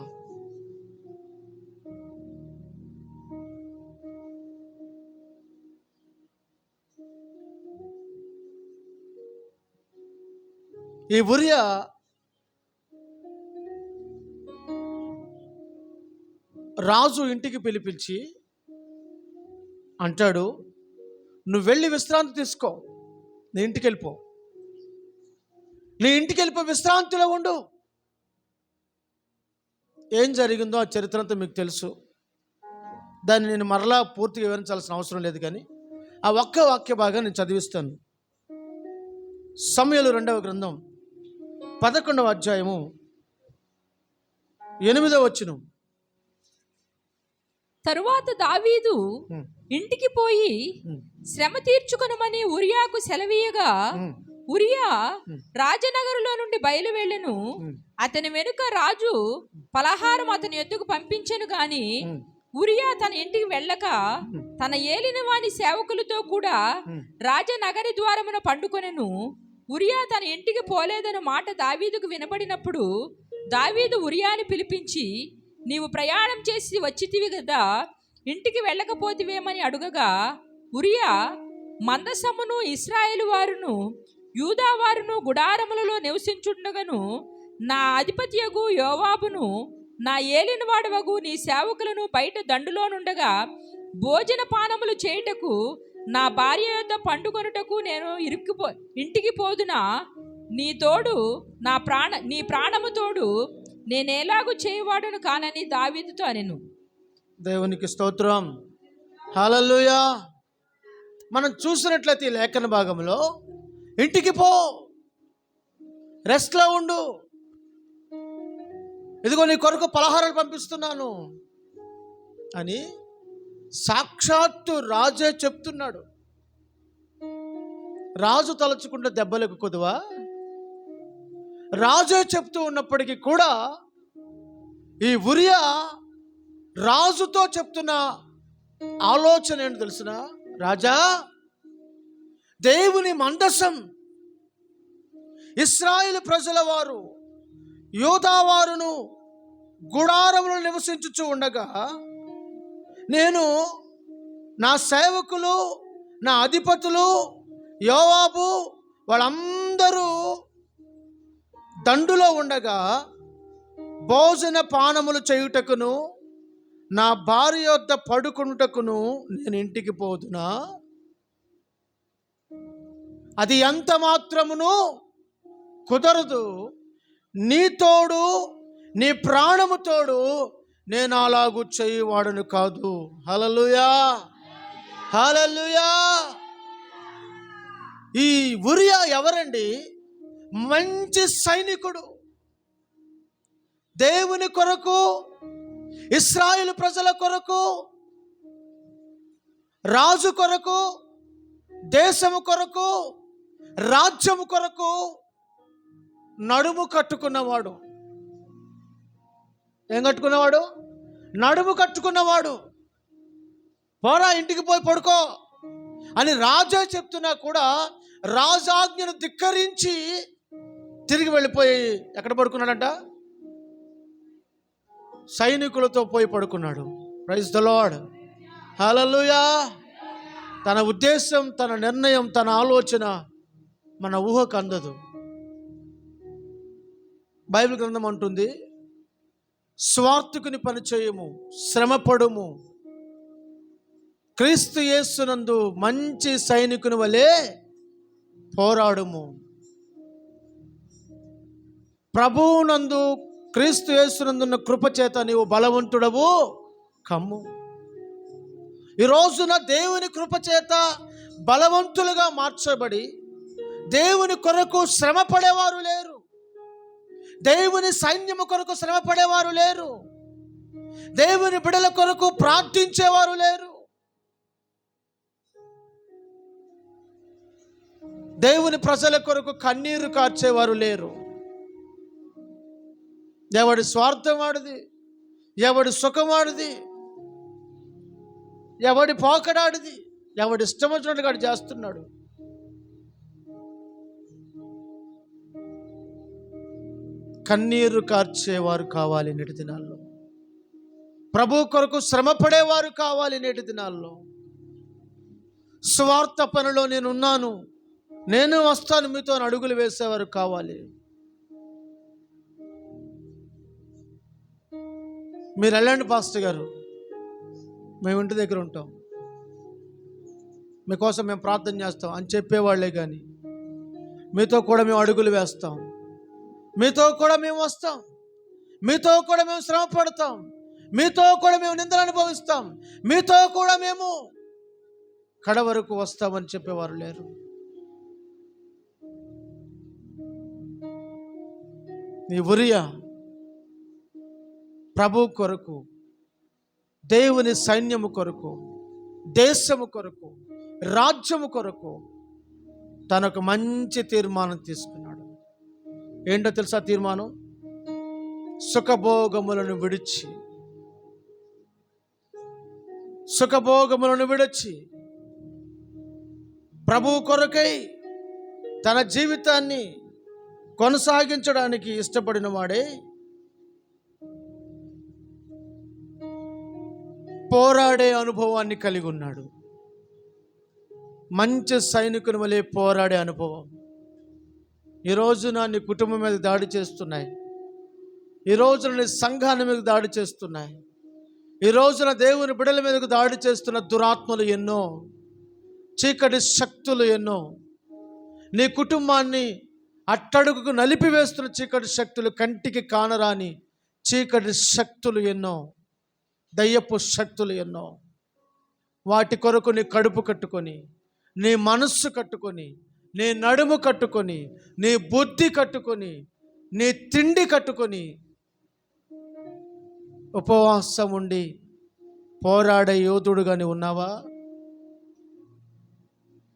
ఈ ఉరియా రాజు ఇంటికి పిలిపించి అంటాడు, నువ్వు వెళ్ళి విశ్రాంతి తీసుకో, నీ ఇంటికి వెళ్ళిపో, విశ్రాంతిలో ఉండు. ఏం జరిగిందో ఆ చరిత్ర అంతా మీకు తెలుసు. దాన్ని నేను మరలా పూర్తిగా వివరించాల్సిన అవసరం లేదు, కానీ ఆ ఒక్క వాక్య భాగం నేను చదివిస్తాను. సమూయేలు 2వ గ్రంథం 11వ అధ్యాయము 8వ వచనం. తరువాత దావీదు ఇంటికి పోయి శ్రమ తీర్చుకొనమని ఉరియాకు సెలవీయగా, ఉరియా రాజనగరులో నుండి బయలు వెళ్ళెను. అతని వెనుక రాజు పలహారం అతని ఎద్దుకు పంపించెను గాని ఉరియా తన ఇంటికి వెళ్ళక తన ఏలిన వాని సేవకులతో కూడా రాజనగరి ద్వారమున పండుకొనెను. ఉరియా తన ఇంటికి పోలేదన్న మాట దావీదుకు వినపడినప్పుడు దావీదు ఉరియాని పిలిపించి, నీవు ప్రయాణం చేసి వచ్చితివి కదా, ఇంటికి వెళ్ళకపోతివేమని అడుగగా, ఉరియా మందసమును, ఇశ్రాయేలు వారును, యూదా వారును గుడారములలో నివసించుండగను, నా అధిపతియగు యోవాబును, నా ఏలినవాడవగు నీ సేవకులను బయట దండులోనుండగా భోజన పానములు చేయుటకు నా భార్య యొద్ద పండుకొనుటకు నేను ఇంటికి పోదునా? నీ ప్రాణము తోడు నేనేలాగూ చేయవాడును కానని దావీదుతో అనెను. దేవునికి స్తోత్రం, హల్లెలూయా. మనం చూసినట్లయితే ఈ లేఖన భాగంలో ఇంటికి పో, రెస్ట్లో ఉండు, ఇదిగో నీ కొరకు పలహారాలు పంపిస్తున్నాను అని సాక్షాత్తు రాజే చెప్తున్నాడు. రాజు తలుచుకుంటే దెబ్బలకు కొదువా? రాజే చెప్తూ ఉన్నప్పటికీ కూడా ఈ ఉరియా రాజుతో చెప్తున్న ఆలోచన ఏంటి తెలుసునా? రాజా, దేవుని మందసం ఇశ్రాయేలు ప్రజల వారు యూదావారును గుడారములో నివసించుచు ఉండగా నేను నా సేవకులు, నా అధిపతులు, యోవాబు వాళ్ళందరూ దండులో ఉండగా భోజన పానములు చేయుటకును నా భార్య యొద్ద పడుకునుటకును నేను ఇంటికి పోదునా? అది ఎంత మాత్రమును కుదరదు. నీ తోడు, నీ ప్రాణము తోడు నేను అలాగూ చేయువాడను కాదు. హల్లెలూయా, హల్లెలూయా. ఈ ఉరియా ఎవరండి? మంచి సైనికుడు. దేవుని కొరకు, ఇశ్రాయేలు ప్రజల కొరకు, రాజు కొరకు, దేశము కొరకు, రాజ్యము కొరకు నడుము కట్టుకున్నవాడు. ఏం కట్టుకున్నవాడు? నడుము కట్టుకున్నవాడు. పోరా, ఇంటికి పోయి పడుకో అని రాజా చెప్తున్నా కూడా రాజాజ్ఞను ధిక్కరించి తిరిగి వెళ్ళిపోయి ఎక్కడ పడుకున్నాడంట? సైనికులతో పోయి పడుకున్నాడు. ప్రైజ్ ద లార్డ్, హల్లెలూయా. తన ఉద్దేశం, తన నిర్ణయం, తన ఆలోచన మన ఊహకు అందదు. బైబిల్ గ్రంథం అంటుంది, స్వార్థకుని పని చేయము, శ్రమపడుము, క్రీస్తు యేసునందు మంచి సైనికుని వలె పోరాడుము. ప్రభువునందు, క్రీస్తు యేసునందున్న కృపచేత నీవు బలవంతుడవు కమ్ము. ఈ రోజున దేవుని కృపచేత బలవంతులుగా మార్చబడి దేవుని కొరకు శ్రమ పడేవారు లేరు. దేవుని సైన్యము కొరకు శ్రమ పడేవారు లేరు. దేవుని బిడ్డల కొరకు ప్రార్థించేవారు లేరు. దేవుని ప్రజల కొరకు కన్నీరు కార్చేవారు లేరు. ఎవడి స్వార్థం వాడిది, ఎవడి సుఖం వాడిది, ఎవడి పోకడాడిది, ఎవడి ఇష్టం వచ్చినట్టుగా చేస్తున్నాడు. కన్నీరు కార్చేవారు కావాలి నేటి దినాల్లో. ప్రభు కొరకు శ్రమ పడేవారు కావాలి నేటి దినాల్లో. స్వార్థ పనిలో నేనున్నాను, నేను వస్తాను మీతో అడుగులు వేసేవారు కావాలి. మీరు వెళ్ళండి పాస్టర్ గారు, మేము ఇంటి దగ్గర ఉంటాం, మీకోసం మేము ప్రార్థన చేస్తాం అని చెప్పేవాళ్లే కానీ మీతో కూడా మేము అడుగులు వేస్తాం, మీతో కూడా మేము వస్తాం, మీతో కూడా మేము శ్రమ పడతాం, మీతో కూడా మేము నిందలు అనుభవిస్తాం, మీతో కూడా మేము కడ వరకు వస్తామని చెప్పేవారు లేరు. నీ ఉరియా ప్రభు కొరకు, దేవుని సైన్యము కొరకు, దేశము కొరకు, రాజ్యము కొరకు తనకు మంచి తీర్మానం తీసుకున్నాడు. ఏంటో తెలుసా తీర్మానం? సుఖభోగములను విడిచి, సుఖభోగములను విడిచి ప్రభు కొరకై తన జీవితాన్ని కొనసాగించడానికి ఇష్టపడిన వాడే పోరాడే అనుభవాన్ని కలిగి ఉన్నాడు. మంచి సైనికుని వలె పోరాడే అనుభవం. ఈ రోజున నీ కుటుంబం మీద దాడి చేస్తున్నాయి, ఈ రోజున నీ సంఘాన్ని మీద దాడి చేస్తున్నాయి, ఈ రోజున దేవుని బిడ్డల మీదకు దాడి చేస్తున్న దురాత్మలు ఎన్నో, చీకటి శక్తులు ఎన్నో, నీ కుటుంబాన్ని అట్టడుగుకు నలిపివేస్తున్న చీకటి శక్తులు, కంటికి కానరాని చీకటి శక్తులు ఎన్నో, దయ్యపు శక్తులు ఎన్నో. వాటి కొరకు నీ కడుపు కట్టుకొని, నీ మనస్సు కట్టుకొని నీ నడుము కట్టుకొని, నీ బుద్ధి కట్టుకొని, నీ తిండి కట్టుకొని ఉపవాసం ఉండి పోరాడే యోధుడుగా నీవు ఉన్నావా?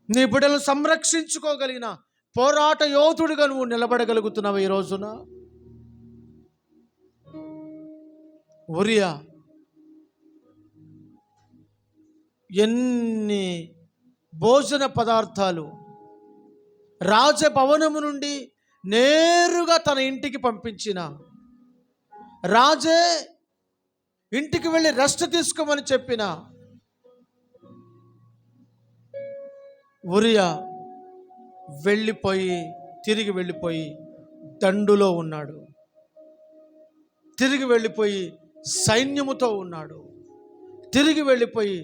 నీ బిడ్డలను సంరక్షించుకోగలిగిన పోరాట యోధుడుగా నువ్వు నిలబడగలుగుతున్నావు ఈ రోజున? ఉరియా ఎన్ని భోజన పదార్థాలు రాజభవనము నుండి నేరుగా తన ఇంటికి పంపించిన, రాజే ఇంటికి వెళ్ళి రెస్ట్ తీసుకోమని చెప్పిన ఉరియా తిరిగి వెళ్ళిపోయి దండులో ఉన్నాడు. తిరిగి వెళ్ళిపోయి సైన్యముతో ఉన్నాడు. తిరిగి వెళ్ళిపోయి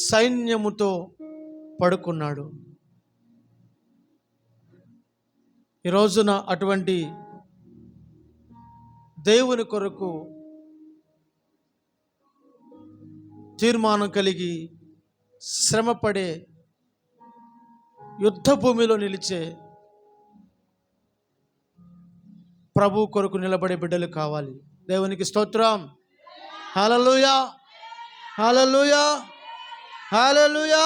సైన్యముతో పడుకున్నాడు. ఈ రోజున అటువంటి దేవుని కొరకు తీర్మానం కలిగి శ్రమపడే, యుద్ధ భూమిలో నిలిచే, ప్రభు కొరకు నిలబడే బిడ్డలు కావాలి. దేవునికి స్తోత్రం. హల్లెలూయా, హల్లెలూయా, హల్లెలూయా.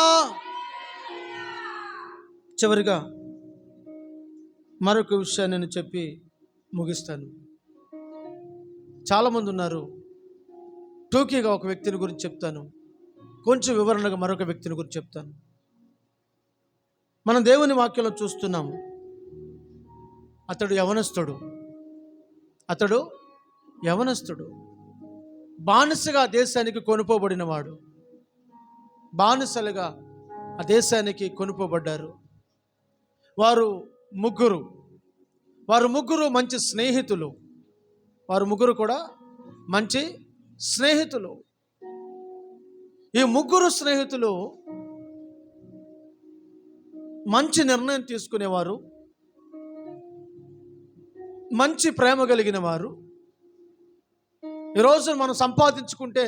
చివరిగా మరొక విషయాన్ని నేను చెప్పి ముగిస్తాను. చాలామంది ఉన్నారు. టోకీగా ఒక వ్యక్తిని గురించి చెప్తాను, కొంచెం వివరణగా మరొక వ్యక్తిని గురించి చెప్తాను. మనం దేవుని వాక్యంలో చూస్తున్నాము. అతడు యవనస్తుడు, బానిసగా దేశానికి కొనుపోబడినవాడు. బానిసలుగా ఆ దేశానికి కొనుపోబడ్డారు. వారు ముగ్గురు మంచి స్నేహితులు. ఈ ముగ్గురు స్నేహితులు మంచి నిర్ణయం తీసుకునేవారు, మంచి ప్రేమ కలిగిన వారు. ఈరోజు మనం సంపాదించుకుంటే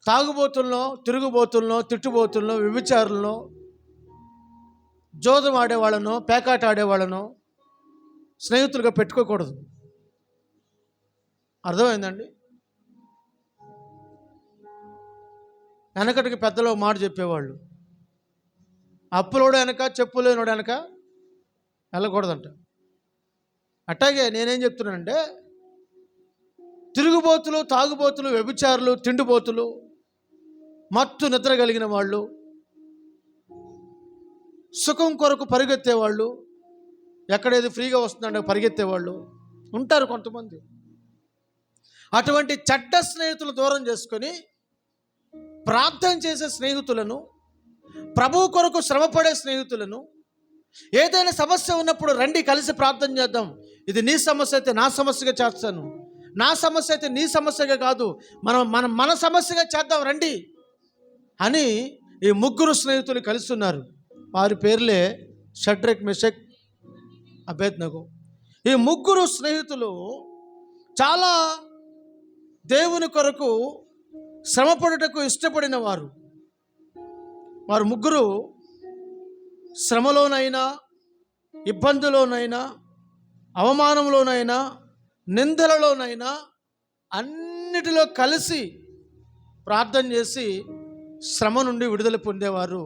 తాగుబోతుల్లో, తిరుగుబోతుల్లో, తిట్టుబోతుల్లో, వ్యభిచారుల్లో, జోదం ఆడేవాళ్ళనో, పేకాట ఆడేవాళ్ళనో స్నేహితులుగా పెట్టుకోకూడదు. అర్థమైందండి? వెనకటికి పెద్దలు మాట చెప్పేవాళ్ళు, అప్పులోడు వెనక చెప్పులేనోడు వెనక వెళ్ళకూడదంట. అట్లాగే నేనేం చెప్తున్నానంటే, తిరుగుబోతులు, తాగుబోతులు, వ్యభిచారులు, తిండిబోతులు, మత్తు నిద్ర కలిగిన వాళ్ళు, సుఖం కొరకు పరిగెత్తేవాళ్ళు, ఎక్కడేది ఫ్రీగా వస్తుందంటే పరిగెత్తేవాళ్ళు ఉంటారు కొంతమంది. అటువంటి చెడ్డ స్నేహితులు దూరం చేసుకొని ప్రార్థన చేసే స్నేహితులను, ప్రభువు కొరకు శ్రమపడే స్నేహితులను, ఏదైనా సమస్య ఉన్నప్పుడు రండి కలిసి ప్రార్థన చేద్దాం, ఇది నీ సమస్య అయితే నా సమస్యగా చేస్తాను, నా సమస్య అయితే నీ సమస్యగా కాదు, మన సమస్యగా చేద్దాం రండి అని ఈ ముగ్గురు స్నేహితులు కలిసి ఉన్నారు. వారి పేర్లే షడ్రక్, మెషక్, అబేద్నగో. ఈ ముగ్గురు స్నేహితులు చాలా దేవుని కొరకు శ్రమపడుటకు ఇష్టపడిన వారు. వారు ముగ్గురు శ్రమలోనైనా, ఇబ్బందులోనైనా, అవమానంలోనైనా, నిందలలోనైనా అన్నిటిలో కలిసి ప్రార్థన చేసి శ్రమ నుండి విడుదల పొందేవారు.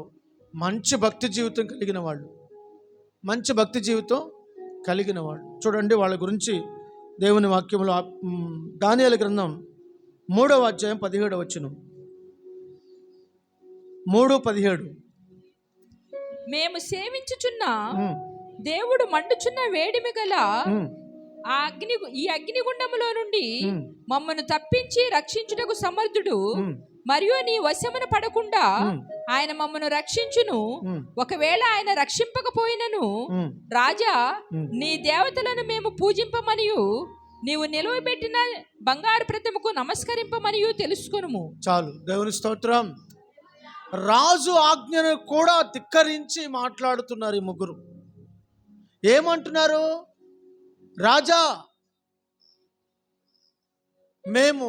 మంచి భక్తి జీవితం కలిగిన వాళ్ళు. చూడండి, వాళ్ళ గురించి దేవుని వాక్యంలో దానియేలు గ్రంథం 3వ అధ్యాయం 17వ వచనం. 3:17. మేము సేవించుచున్న దేవుడు మండుచున్న వేడిమి గల ఈ అగ్నిగుండములో నుండి మమ్మను తప్పించి రక్షించుటకు సమర్థుడు, మరియు నీ వశమున పడకుండా ఆయన మమ్మను రక్షించును. ఒకవేళ ఆయన రక్షింపకపోయినను రాజా, నీ దేవతలను మేము పూజింపమనియు నీవు నిలువబెట్టిన బంగారు ప్రతిమకు నమస్కరింపమనియు తెలుసుకొనుము. చాలు. దేవుని స్తోత్రం. రాజు ఆజ్ఞను కూడా ధిక్కరించి మాట్లాడుతున్నారు ఈ ముగ్గురు. ఏమంటున్నారు? రాజా, మేము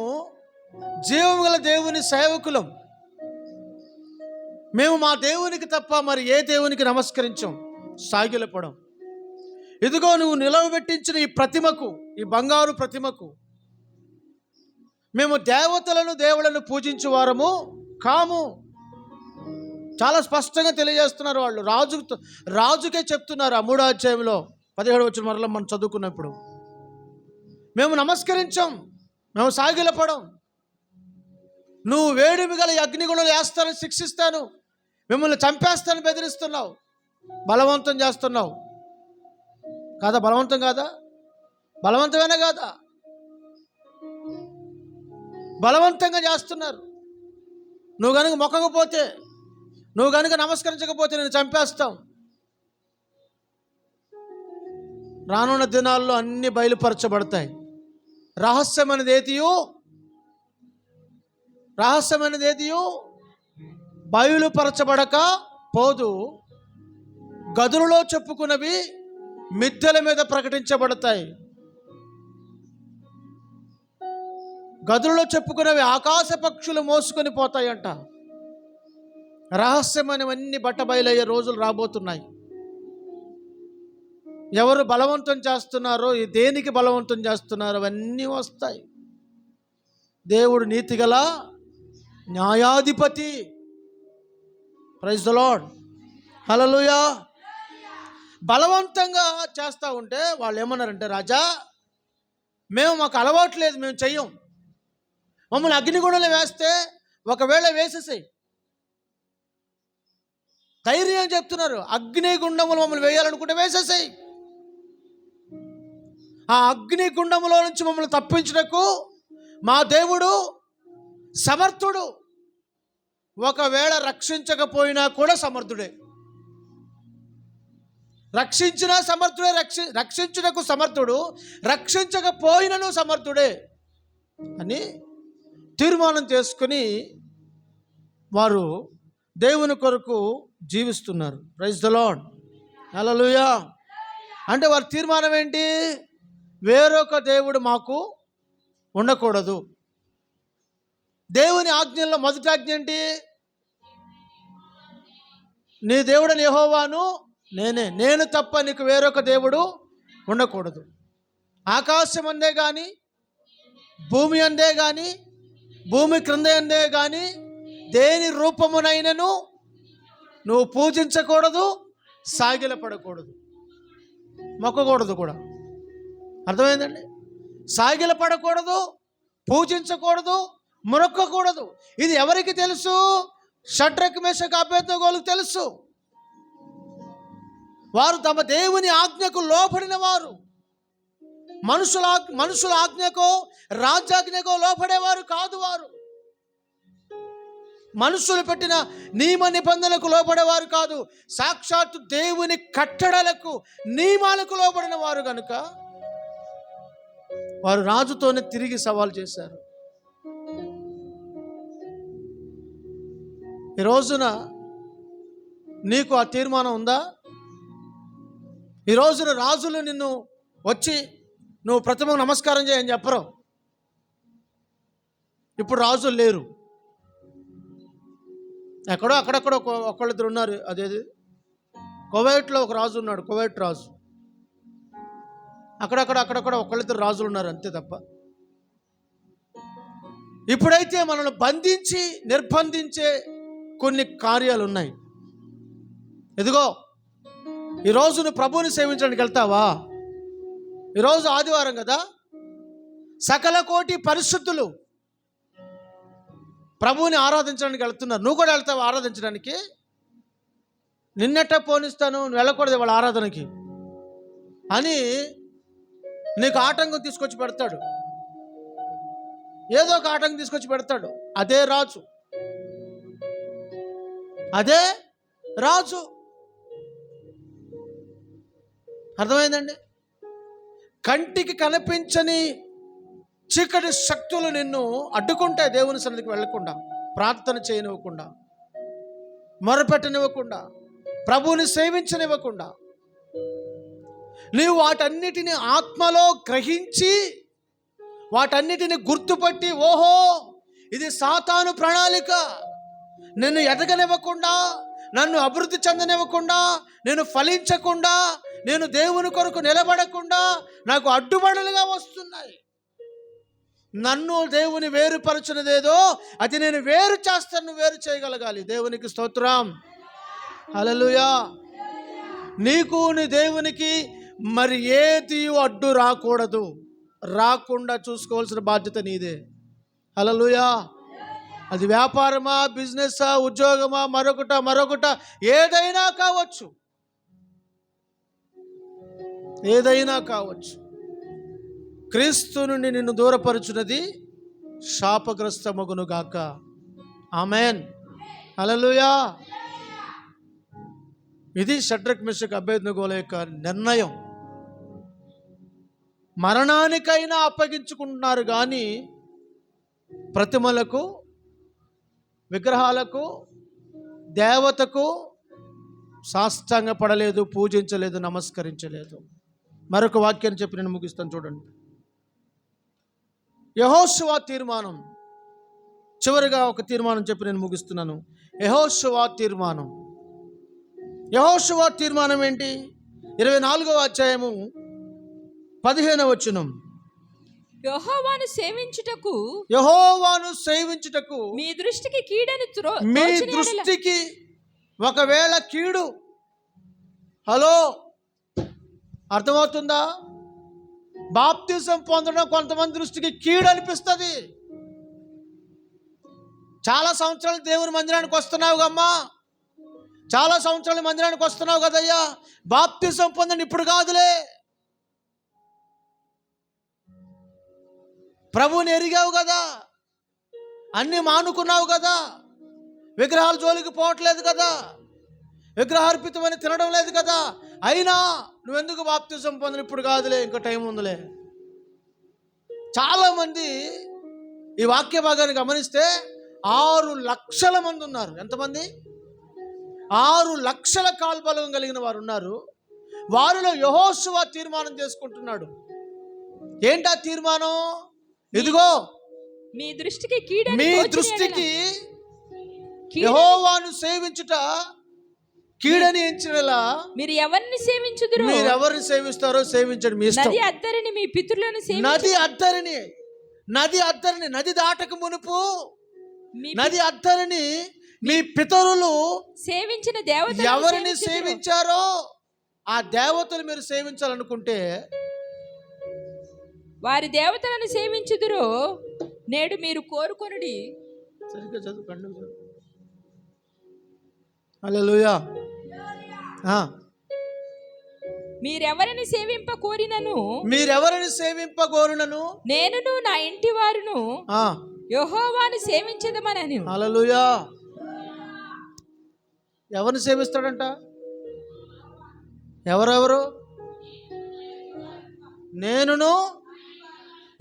జీవము గల దేవుని సేవకులం, మేము మా దేవునికి తప్ప మరి ఏ దేవునికి నమస్కరించం, సాగిలపడం. ఇదిగో నువ్వు నిలవబెట్టించిన ఈ ప్రతిమకు, ఈ బంగారు ప్రతిమకు మేము దేవతలను దేవుళ్ళను పూజించే వారము కాము. చాలా స్పష్టంగా తెలియజేస్తున్నారు వాళ్ళు. రాజుకే చెప్తున్నారు. ఆ 3వ అధ్యాయంలో 17వ వచనం మరలా మనం చదువుకున్నప్పుడు, మేము నమస్కరించాం, మేము సాగిలపడం. నువ్వు వేడిమి గల అగ్నిగుణాలు వేస్తానని శిక్షిస్తాను, మిమ్మల్ని చంపేస్తానని బెదిరిస్తున్నావు, బలవంతం చేస్తున్నావు కాదా? బలవంతం కాదా? బలవంతమేనా కాదా? బలవంతంగా చేస్తున్నారు. నువ్వు కనుక మొక్కకపోతే, నువ్వు కనుక నమస్కరించకపోతే నేను చంపేస్తాం. రానున్న దినాల్లో అన్ని బయలుపరచబడతాయి. రహస్యమైనది ఏదియో బయలుపరచబడక పోదు. గదులలో చెప్పుకున్నవి మిద్దెల మీద ప్రకటించబడతాయి. గదులలో చెప్పుకున్నవి ఆకాశ పక్షులు మోసుకొని పోతాయంట. రహస్యమైనవన్నీ బట్టబయలయ్యే రోజులు రాబోతున్నాయి. ఎవరు బలవంతం చేస్తున్నారో, దేనికి బలవంతం చేస్తున్నారో అవన్నీ వస్తాయి. దేవుడు నీతిగల న్యాయాధిపతి. Praise the Lord. హల్లెలూయా. బలవంతంగా చేస్తూ ఉంటే వాళ్ళు ఏమన్నారంటే, రాజా మాకు అలవాటు లేదు, మేము చెయ్యం. మమ్మల్ని అగ్నిగుండంలో వేస్తే, ఒకవేళ వేసేసాయి, ధైర్యం చెప్తున్నారు, అగ్నిగుండములు మమ్మల్ని వేయాలనుకుంటే వేసేసాయి. ఆ అగ్నిగుండములో నుంచి మమ్మల్ని తప్పించుటకు మా దేవుడు సమర్థుడు. ఒకవేళ రక్షించకపోయినా కూడా సమర్థుడే. రక్షించినా సమర్థుడే, రక్షించుటకు సమర్థుడు, రక్షించకపోయినను సమర్థుడే అని తీర్మానం చేసుకుని వారు దేవుని కొరకు జీవిస్తున్నారు. Praise the Lord. హల్లెలూయా. అంటే వారి తీర్మానం ఏంటి? వేరొక దేవుడు మాకు ఉండకూడదు. దేవుని ఆజ్ఞల్లో మొదటి ఆజ్ఞ ఏంటి? నీ దేవుడని యెహోవాను నేనే, నేను తప్ప నీకు వేరొక దేవుడు ఉండకూడదు. ఆకాశం అందే కానీ, భూమి అందే కానీ, భూమి క్రింద అందే కానీ దేని రూపమునైనను నువ్వు పూజించకూడదు, సాగిలపడకూడదు, మొక్కకూడదు కూడా. అర్థమైందండి? సాగిలపడకూడదు, పూజించకూడదు, మొక్కకూడదు. ఇది ఎవరికి తెలుసు? షడ్రక్ మేషక్ అబేద్నెగోలకు తెలుసు. వారు తమ దేవుని ఆజ్ఞకు లోపడిన వారు. మనుషుల ఆజ్ఞకో రాజ్యాజ్ఞకో లోపడేవారు కాదు. వారు మనుషులు పెట్టిన నియమ నిబంధనలకు లోపడేవారు కాదు. సాక్షాత్తు దేవుని కట్టడలకు, నియమాలకు లోపడిన వారు కనుక వారు రాజుతోనే తిరిగి సవాల్ చేశారు. ఈ రోజున నీకు ఆ తీర్మానం ఉందా? ఈ రోజున రాజులు నిన్ను వచ్చి నువ్వు ప్రతిమకు నమస్కారం చేయని చెప్పరు. ఇప్పుడు రాజులు లేరు. ఎక్కడో అక్కడక్కడ ఒకళ్ళిద్దరు ఉన్నారు. అదేది కువైట్లో ఒక రాజు ఉన్నాడు, కువైట్ రాజు. అక్కడక్కడ ఒకళ్ళిద్దరు రాజులు ఉన్నారు, అంతే తప్ప. ఇప్పుడైతే మనల్ని బంధించి నిర్బంధించే కొన్ని కార్యాలు ఉన్నాయి. ఇదిగో ఈరోజు నువ్వు ప్రభువుని సేవించడానికి వెళ్తావా? ఈరోజు ఆదివారం కదా, సకల కోటి పరిశుద్ధులు ప్రభువుని ఆరాధించడానికి వెళ్తున్నారు. నువ్వు కూడా వెళ్తావు ఆరాధించడానికి? నిన్నట్ట పోనిస్తాను, నువ్వు వెళ్ళకూడదు వాళ్ళ ఆరాధనకి అని నీకు ఆటంకం తీసుకొచ్చి పెడతాడు. ఏదో ఒక ఆటంకం తీసుకొచ్చి పెడతాడు. అదే రాజు, అదే రాజు. అర్థమైందండి? కంటికి కనిపించని చీకటి శక్తులు నిన్ను అడ్డుకుంటాయి. దేవుని సన్నిధికి వెళ్ళకుండా, ప్రార్థన చేయనివ్వకుండా, మొరపెట్టనివ్వకుండా, ప్రభువుని సేవించనివ్వకుండా, నీవు వాటన్నిటిని ఆత్మలో గ్రహించి వాటన్నిటిని గుర్తుపట్టి, ఓహో ఇది సాతాను ప్రణాళిక, నిన్ను ఎదగనివ్వకుండా, నన్ను అభివృద్ధి చెందనివ్వకుండా, నేను ఫలించకుండా, నేను దేవుని కొరకు నిలబడకుండా నాకు అడ్డుబడులుగా వస్తున్నాయి. నన్ను దేవుని వేరుపరచునదేదో అది నేను వేరు చేస్తాను, వేరు చేయగలగాలి. దేవునికి స్తోత్రం, హల్లెలూయా. నీకు నీ దేవునికి మరి ఏది అడ్డు రాకూడదు, రాకుండా చూసుకోవాల్సిన బాధ్యత నీదే. హల్లెలూయా. అది వ్యాపారమా, బిజినెస్సా, ఉద్యోగమా, మరొకట ఏదైనా కావచ్చు, ఏదైనా కావచ్చు. క్రీస్తు నుండి నిన్ను దూరపరచున్నది శాపగ్రస్తమగును గాక. ఆమేన్, హల్లెలూయా. ఇది షడ్రక్ మెషక్ అబేద్నెగోల యొక్క నిర్ణయం. మరణానికైనా అప్పగించుకుంటున్నారు కానీ ప్రతిమలకు, విగ్రహాలకు, దేవతకు సాష్టాంగ పడలేదు, పూజించలేదు, నమస్కరించలేదు. మరొక వాక్యాన్ని చెప్పి నేను ముగిస్తాను, చూడండి. యెహోషువ తీర్మానం, చివరిగా ఒక తీర్మానం చెప్పి నేను ముగిస్తున్నాను. యెహోషువ తీర్మానం. యెహోషువ తీర్మానం ఏంటి? 24వ అధ్యాయము 15వ వచనం. యెహోవాను సేవించుటకు మీ దృష్టికి కీడని మీ దృష్టికి ఒకవేళ కీడు, హలో, అర్థమవుతుందా? బాప్తిజం పొందడం కొంతమంది దృష్టికి కీడు అనిపిస్తుంది. చాలా సంవత్సరాలు దేవుని మందిరానికి వస్తున్నావు కమ్మా, చాలా సంవత్సరాలు మందిరానికి వస్తున్నావు కదయ్యా, బాప్తిజం పొందండి ఇప్పుడు కాదులే. ప్రభువుని ఎరిగావు కదా, అన్నీ మానుకున్నావు కదా, విగ్రహాల జోలికి పోవట్లేదు కదా, విగ్రహార్పితమని తినడం లేదు కదా, అయినా నువ్వెందుకు బాప్తిజం పొందని? ఇప్పుడు కాదులే, ఇంకా టైం ఉందిలే. చాలామంది ఈ వాక్య భాగాన్ని గమనిస్తే 6 లక్షల మంది ఉన్నారు. ఎంతమంది? 6 లక్షల కాల్బలం కలిగిన వారు ఉన్నారు. వారిలో యెహోషువ తీర్మానం చేసుకుంటున్నాడు. ఏంటా తీర్మానం? ఇదిగో మీ దృష్టికి యెహోవాను సేవించుట కీడని ఎంచినలా మీరు ఎవరిని సేవిస్తారో సేవించండి, మీ ఇష్టం. నది అద్దరిని నది దాటక మునుపు నది అద్దరిని మీ పితరులు సేవించిన దేవత ఎవరిని సేవించారో ఆ దేవతలు మీరు సేవించాలనుకుంటే వారి దేవతలను సేవించుదురో నేడు మీరు కోరుకొనుడి. సరిగ్గా చదువుకోండి. హల్లెలూయా. మీరెవరిని సేవింపకోరినను నేనును నా ఇంటి వారును యెహోవాను సేవించెదమనెను. హల్లెలూయా. ఎవరిని సేవిస్తాడంట? ఎవరెవరు? నేనును.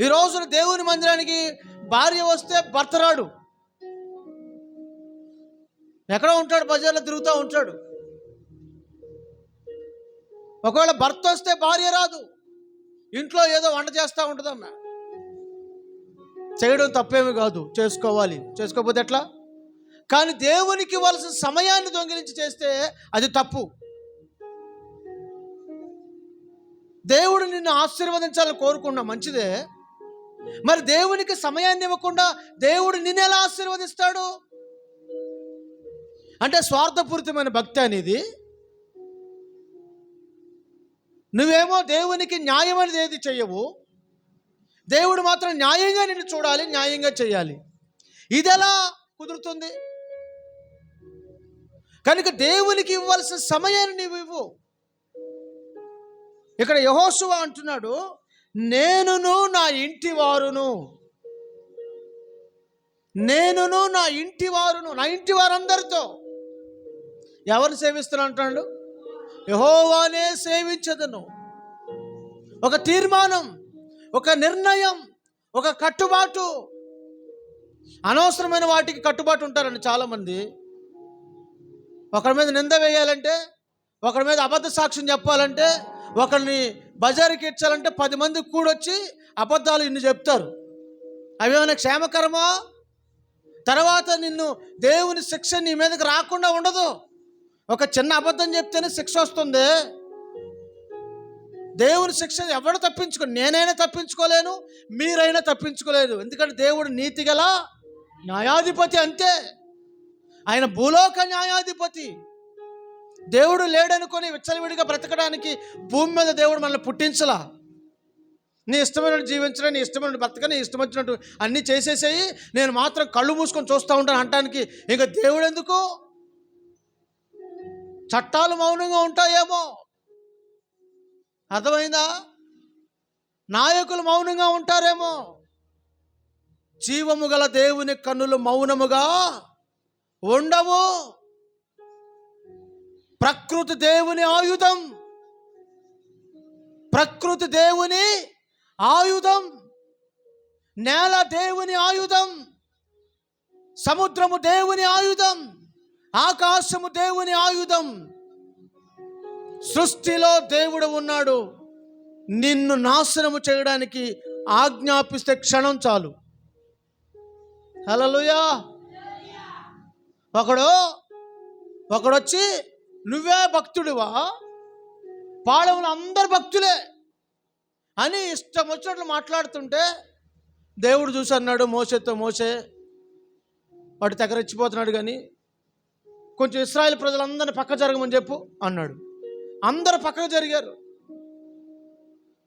ఈ రోజున దేవుని మందిరానికి భార్య వస్తే భర్త రాడు, ఎక్కడో ఉంటాడు, బజార్లో తిరుగుతూ ఉంటాడు. ఒకవేళ భర్త వస్తే భార్య రాదు, ఇంట్లో ఏదో వంట చేస్తూ ఉంటుందమ్మా. చేయడం తప్పేమీ కాదు, చేసుకోవాలి. చేసుకోకపోతే ఎట్లా? కానీ దేవునికి ఇవ్వాల్సిన సమయాన్ని దొంగిలించి చేస్తే అది తప్పు. దేవుడు నిన్ను ఆశీర్వదించాలని కోరుకున్నా మంచిదే, మరి దేవునికి సమయాన్ని ఇవ్వకుండా దేవుడు నిన్ను ఎలా ఆశీర్వదిస్తాడు? అంటే స్వార్థపూరితమైన భక్తి అనేది. నువ్వేమో దేవునికి న్యాయం అనేది ఏది చెయ్యవు, దేవుడు మాత్రం న్యాయంగా నిన్ను చూడాలి, న్యాయంగా చేయాలి. ఇది ఎలా కుదురుతుంది? కనుక దేవునికి ఇవ్వాల్సిన సమయాన్ని నీవు ఇవ్వు. ఇక్కడ యెహోషువ అంటున్నాడు, నేనును నా ఇంటి వారును, నా ఇంటి వారందరితో ఎవరిని సేవిస్తున్నా అంటాడు? యెహోవానే సేవించదను. ఒక తీర్మానం, ఒక నిర్ణయం, ఒక కట్టుబాటు. అనవసరమైన వాటికి కట్టుబాటు ఉంటారండి చాలామంది. ఒకరి మీద నింద వేయాలంటే, ఒకరి మీద అబద్ధ సాక్ష్యం చెప్పాలంటే, ఒకరిని బజారుకి ఇచ్చాలంటే 10 మంది కూడొచ్చి అబద్ధాలు ఇన్ని చెప్తారు. అవేమైనా క్షేమకరమా? తర్వాత నిన్ను దేవుని శిక్ష నీ మీదకి రాకుండా ఉండదు. ఒక చిన్న అబద్ధం చెప్తేనే శిక్ష వస్తుంది. దేవుని శిక్ష ఎవడు తప్పించుకో, నేనైనా తప్పించుకోలేను, మీరైనా తప్పించుకోలేదు. ఎందుకంటే దేవుడు నీతిగల న్యాయాధిపతి, అంతే. ఆయన భూలోక న్యాయాధిపతి. దేవుడు లేడనుకొని విచ్చలవిడిగా బ్రతకడానికి భూమి మీద దేవుడు మనల్ని పుట్టించలా. నీ ఇష్టమైనట్టు జీవించడం, నీ ఇష్టమైనట్టు బ్రతక, నీ ఇష్టం వచ్చినట్టు అన్నీ చేసేసేయి, నేను మాత్రం కళ్ళు మూసుకొని చూస్తూ ఉంటాను అంటానికి ఇంకా దేవుడు ఎందుకు? చట్టాలు మౌనంగా ఉంటాయేమో, అర్థమైందా? నాయకులు మౌనంగా ఉంటారేమో. జీవము గల దేవుని కన్నులు మౌనముగా ఉండవు. ప్రకృతి దేవుని ఆయుధం, ప్రకృతి దేవుని ఆయుధం, నేల దేవుని ఆయుధం, సముద్రము దేవుని ఆయుధం, ఆకాశము దేవుని ఆయుధం. సృష్టిలో దేవుడు ఉన్నాడు. నిన్ను నాశనము చేయడానికి ఆజ్ఞాపిస్తే క్షణం చాలు. హల్లెలూయా. ఒకడొచ్చి నువ్వే భక్తుడివా, పాడవులు అందరు భక్తులే అని ఇష్టం వచ్చినట్లు మాట్లాడుతుంటే దేవుడు చూసి అన్నాడు మోషేతో, మోషే వాడు తెగరెచ్చిపోతున్నాడు కానీ కొంచెం ఇశ్రాయేలు ప్రజలందరినీ పక్క జరగమని చెప్పు అన్నాడు. అందరూ పక్కకు జరిగారు.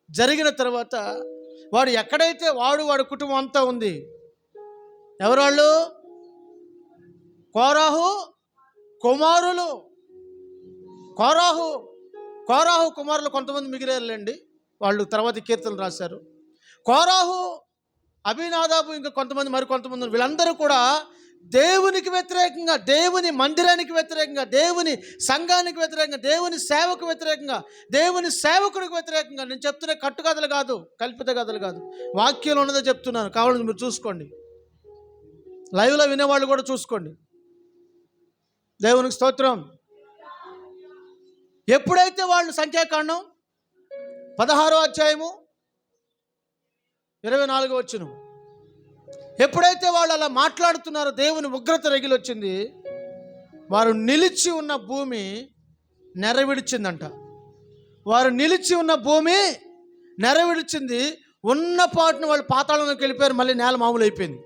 జరిగిన తర్వాత వాడు ఎక్కడైతే వాడి కుటుంబం అంతా ఉంది, ఎవరు వాళ్ళు? కోరాహు కుమారులు. కోరాహు కుమారులు కొంతమంది మిగిలేరులేండి, వాళ్ళు తర్వాత కీర్తనలు రాశారు. కోరాహు, అభినాదాబు, ఇంకా మరికొంతమంది, వీళ్ళందరూ కూడా దేవునికి వ్యతిరేకంగా, దేవుని మందిరానికి వ్యతిరేకంగా, దేవుని సంఘానికి వ్యతిరేకంగా, దేవుని సేవకు వ్యతిరేకంగా, దేవుని సేవకుడికి వ్యతిరేకంగా. నేను చెప్తున్న కట్టుకథలు కాదు, కల్పిత కథలు కాదు, వాక్యంలో ఉన్నదో చెప్తున్నాను. కావాలని మీరు చూసుకోండి, లైవ్లో వినేవాళ్ళు కూడా చూసుకోండి. దేవునికి స్తోత్రం. ఎప్పుడైతే వాళ్ళు సంఖ్యాకాండం 16వ అధ్యాయము 24వ వచనం, ఎప్పుడైతే వాళ్ళు అలా మాట్లాడుతున్నారో దేవుని ఉగ్రత రగిలొచ్చింది. వారు నిలిచి ఉన్న భూమి నెరవిడిచిందంట. వారు నిలిచి ఉన్న భూమి నెరవిడిచింది. ఉన్న పాటును వాళ్ళు పాతాళంలోకి వెళ్ళిపోయారు. మళ్ళీ నేల మామూలు అయిపోయింది.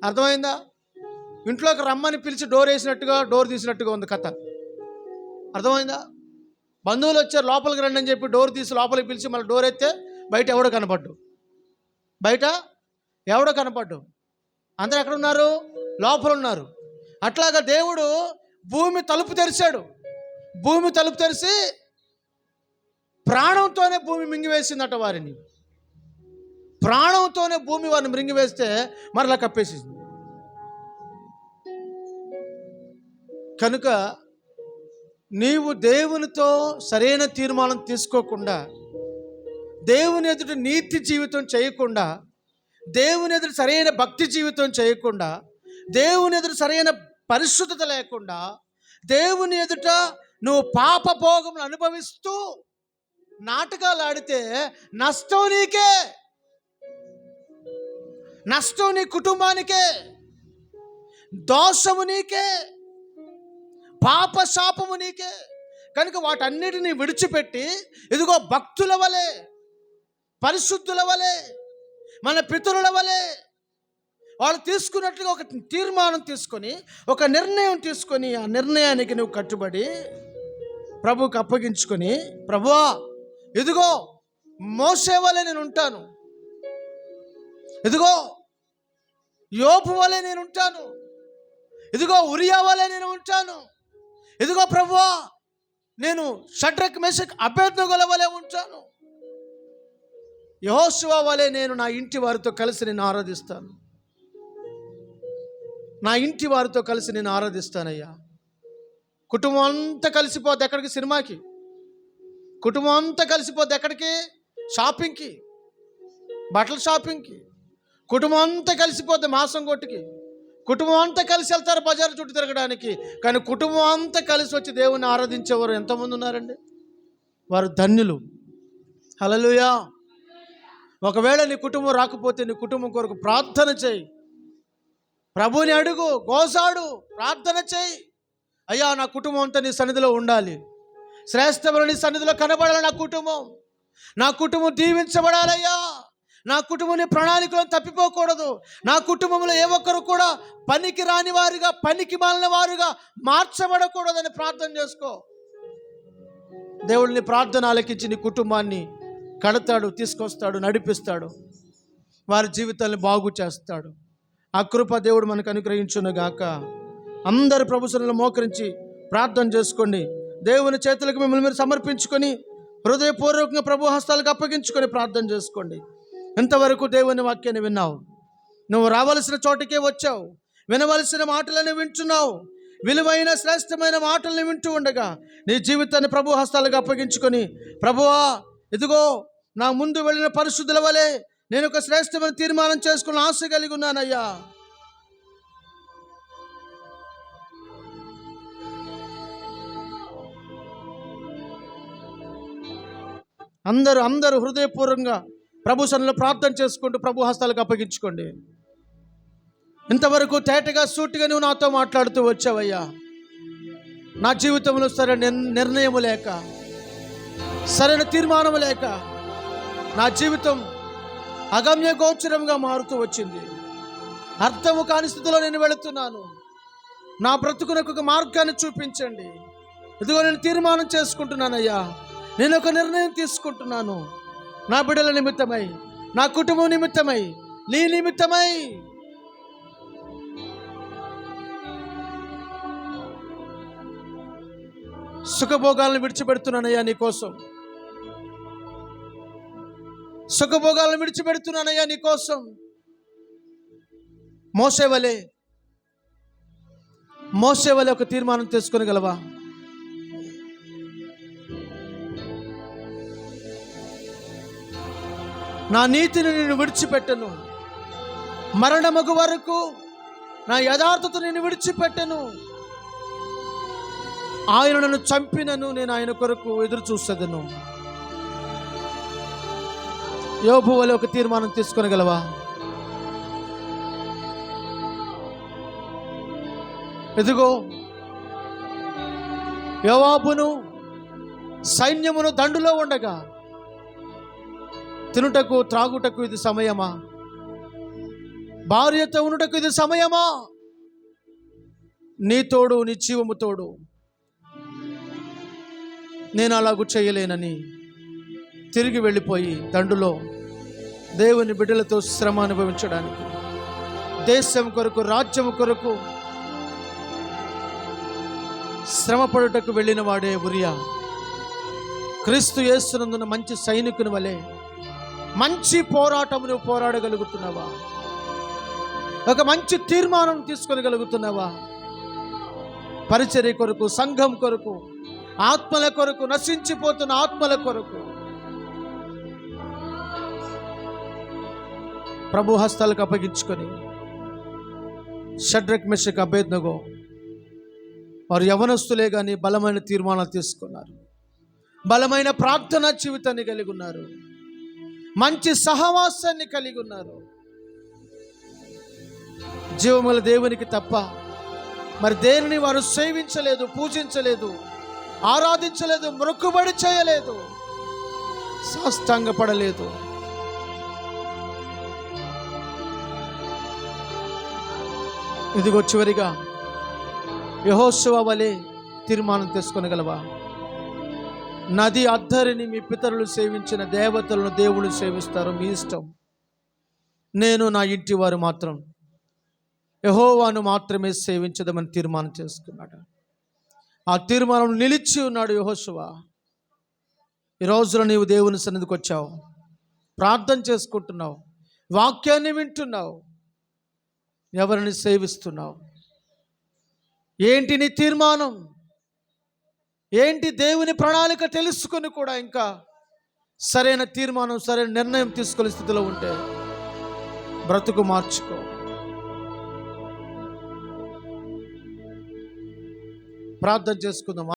అర్థమైందా? ఇంట్లోకి రమ్మని పిలిచి డోర్ వేసినట్టుగా, డోర్ తీసినట్టుగా ఉంది కథ. అర్థమైందా? బంధువులు వచ్చారు, లోపలికి రండి అని చెప్పి డోర్ తీసి లోపలికి పిలిచి మళ్ళీ డోర్ ఎత్తే బయట ఎవడో కనపడ్డు. అందరూ ఎక్కడ ఉన్నారు? లోపల ఉన్నారు. అట్లాగా దేవుడు భూమి తలుపు తెరిచాడు. భూమి తలుపు తెరిచి ప్రాణంతోనే భూమి మింగివేసిందట వారిని. ప్రాణంతోనే భూమి వారిని మింగివేస్తే మరలా కప్పేసింది. కనుక నీవు దేవునితో సరైన తీర్మానం తీసుకోకుండా, దేవుని ఎదుట నీతి జీవితం చేయకుండా, దేవుని ఎదుట సరైన భక్తి జీవితం చేయకుండా, దేవుని ఎదుట సరైన పరిశుద్ధత లేకుండా, దేవుని ఎదుట నువ్వు పాప భోగములు అనుభవిస్తూ నాటకాలు ఆడితే నష్టం నీకే, నష్టం నీ కుటుంబానికే, దోషము నీకే, పాప శాపము నీకే. కనుక వాటన్నిటిని విడిచిపెట్టి ఇదిగో భక్తుల వలె, పరిశుద్ధుల వలె, మన పితరుల వలె వాళ్ళు తీసుకున్నట్లుగా ఒక తీర్మానం తీసుకొని, ఒక నిర్ణయం తీసుకొని, ఆ నిర్ణయానికి నువ్వు కట్టుబడి ప్రభువుకి అప్పగించుకొని, ప్రభువా ఇదిగో మోసే వలె నేను ఉంటాను, ఇదిగో యోబు వలె నేను ఉంటాను, ఇదిగో ఉరియా వలె నేను ఉంటాను, ఇదిగో ప్రభువా నేను షడ్రక్ మేషక్ అబేద్నెగోల వలె ఉంటాను, యెహోషువ వలె నేను నా ఇంటి వారితో కలిసి నేను ఆరాధిస్తాను, నా ఇంటి వారితో కలిసి నేను ఆరాధిస్తానయ్యా. కుటుంబం అంతా కలిసిపోద్ది ఎక్కడికి? సినిమాకి. కుటుంబం అంతా కలిసిపోద్ది ఎక్కడికి? షాపింగ్కి, బట్టల షాపింగ్కి. కుటుంబం అంతా కలిసిపోద్ది మాసం కొట్టుకి. కుటుంబం అంతా కలిసి వెళ్తారు బజారు చుట్టూ తిరగడానికి. కానీ కుటుంబం అంతా కలిసి వచ్చి దేవుణ్ణి ఆరాధించేవారు ఎంతమంది ఉన్నారండి? వారు ధన్యులు. హల్లెలూయా. ఒకవేళ నీ కుటుంబం రాకపోతే నీ కుటుంబం కొరకు ప్రార్థన చేయి, ప్రభువుని అడుగు, గోసాడు, ప్రార్థన చేయి. అయ్యా నా కుటుంబం అంతా నీ సన్నిధిలో ఉండాలి, శ్రేష్టమైన నీ సన్నిధిలో కనబడాలి, నా కుటుంబం దీవించబడాలయ్యా, నా కుటుంబం నీ ప్రణాళికలో తప్పిపోకూడదు, నా కుటుంబంలో ఏ ఒక్కరు కూడా పనికి రాని వారుగా, పనికి మాలిన వారుగా మార్చబడకూడదని ప్రార్థన చేసుకో. దేవుడిని ప్రార్థన ఆలకించి నీ కుటుంబాన్ని కడతాడు, తీసుకొస్తాడు, నడిపిస్తాడు, వారి జీవితాన్ని బాగు చేస్తాడు. ఆ కృప దేవుడు మనకు అనుగ్రహించునుగాక. అందరు ప్రభు సన్నిధిలో మోకరించి ప్రార్థన చేసుకోండి. దేవుని చేతులకు మిమ్మల్ని మీరు సమర్పించుకొని హృదయపూర్వకంగా ప్రభు హస్తాలకు అప్పగించుకొని ప్రార్థన చేసుకోండి. ఇంతవరకు దేవుని వాక్యాన్ని విన్నావు, నువ్వు రావలసిన చోటుకే వచ్చావు, వినవలసిన మాటలను వింటున్నావు, విలువైన శ్రేష్టమైన మాటలను వింటూ ఉండగా నీ జీవితాన్ని ప్రభు హస్తాలకు అప్పగించుకొని, ప్రభువా ఇదిగో నా ముందు వెళ్ళిన పరిశుద్ధుల వలె నేను ఒక శ్రేష్టమైన తీర్మానం చేసుకుని ఆశ కలిగి ఉన్నానయ్యా. అందరూ హృదయపూర్వకంగా ప్రభు సన్నిధిలో ప్రార్థన చేసుకుంటూ ప్రభు హస్తాలకు అప్పగించుకోండి. ఇంతవరకు తేటగా సూటిగా నువ్వు నాతో మాట్లాడుతూ వచ్చావయ్యా. నా జీవితంలో సరైన నిర్ణయము లేక, సరైన తీర్మానము లేక నా జీవితం అగమ్య గోచరంగా మారుతూ వచ్చింది. అర్థము కాని స్థితిలో నేను వెళుతున్నాను. నా బ్రతుకునకు ఒక మార్గాన్ని చూపించండి. ఇదిగో నేను తీర్మానం చేసుకుంటున్నానయ్యా, నేను ఒక నిర్ణయం తీసుకుంటున్నాను. నా బిడ్డల నిమిత్తమై, నా కుటుంబం నిమిత్తమై, నీ నిమిత్తమై. సుఖభోగాలను విడిచిపెడుతున్నానయ్యా నీకోసం, సుఖభోగాలను విడిచిపెడుతున్నానయ్యా నీకోసం. మోసే వలె ఒక తీర్మానం తీసుకొనగలవా? నా నీతిని నేను విడిచిపెట్టను, మరణమగు వరకు నా యథార్థత నేను విడిచిపెట్టను. ఆయన నన్ను చంపినను నేను ఆయన కొరకు ఎదురు చూసేదను. యోబు వలె ఒక తీర్మానం తీసుకొనగలవా? ఎదుగో యోవాబును సైన్యమును దండులో ఉండగా తినుటకు త్రాగుటకు ఇది సమయమా? భార్యతో ఉండుటకు ఇది సమయమా? నీ తోడు, నీ జీవము తోడు, నేను అలాగూ చేయలేనని తిరిగి వెళ్ళిపోయి దండులో దేవుని బిడ్డలతో శ్రమ అనుభవించడానికి, దేశం కొరకు, రాజ్యం కొరకు శ్రమ పడుటకు వెళ్ళిన వాడే ఉరియా. క్రీస్తు యేసునందున మంచి సైనికుని వలె మంచి పోరాటము నువ్వు పోరాడగలుగుతున్నావా? ఒక మంచి తీర్మానం తీసుకొనగలుగుతున్నావా? పరిచర్య కొరకు, సంఘం కొరకు, ఆత్మల కొరకు, నశించిపోతున్న ఆత్మల కొరకు ప్రభు హస్తాలకు అప్పగించుకొని షడ్రక్, మెషక్, అబేద్నగో వారు యవనస్తులే కానీ బలమైన తీర్మానాలు తీసుకున్నారు, బలమైన ప్రార్థనా జీవితాన్ని కలిగి ఉన్నారు, మంచి సహవాసాన్ని కలిగి ఉన్నారు. జీవముల దేవునికి తప్ప మరి దేనిని వారు సేవించలేదు, పూజించలేదు, ఆరాధించలేదు, మొక్కుబడి చేయలేదు, సాష్టాంగపడలేదు. ఇదిగో చివరిగా యెహోషువ వలె తీర్మానం తీసుకొనగలవా? నది అద్దరిని మీ పితరులు సేవించిన దేవతలను దేవుళ్ళు సేవిస్తారు, మీ ఇష్టం. నేను నా ఇంటి వారు మాత్రం యెహోవాను మాత్రమే సేవించదమని తీర్మానం చేసుకున్నాడు. ఆ తీర్మానం నిలిచి ఉన్నాడు యెహోషువ. ఈ రోజున నీవు దేవుని సన్నిధికి వచ్చావు, ప్రార్థన చేసుకుంటున్నావు, వాక్యాన్ని వింటున్నావు, ఎవరిని సేవిస్తున్నావు? ఏంటి నీ తీర్మానం? ఏంటి దేవుని ప్రణాళిక తెలుసుకొని కూడా ఇంకా సరైన తీర్మానం, సరైన నిర్ణయం తీసుకునే స్థితిలో ఉంటే బ్రతుకు మార్చుకో. ప్రార్థన చేసుకుందాం.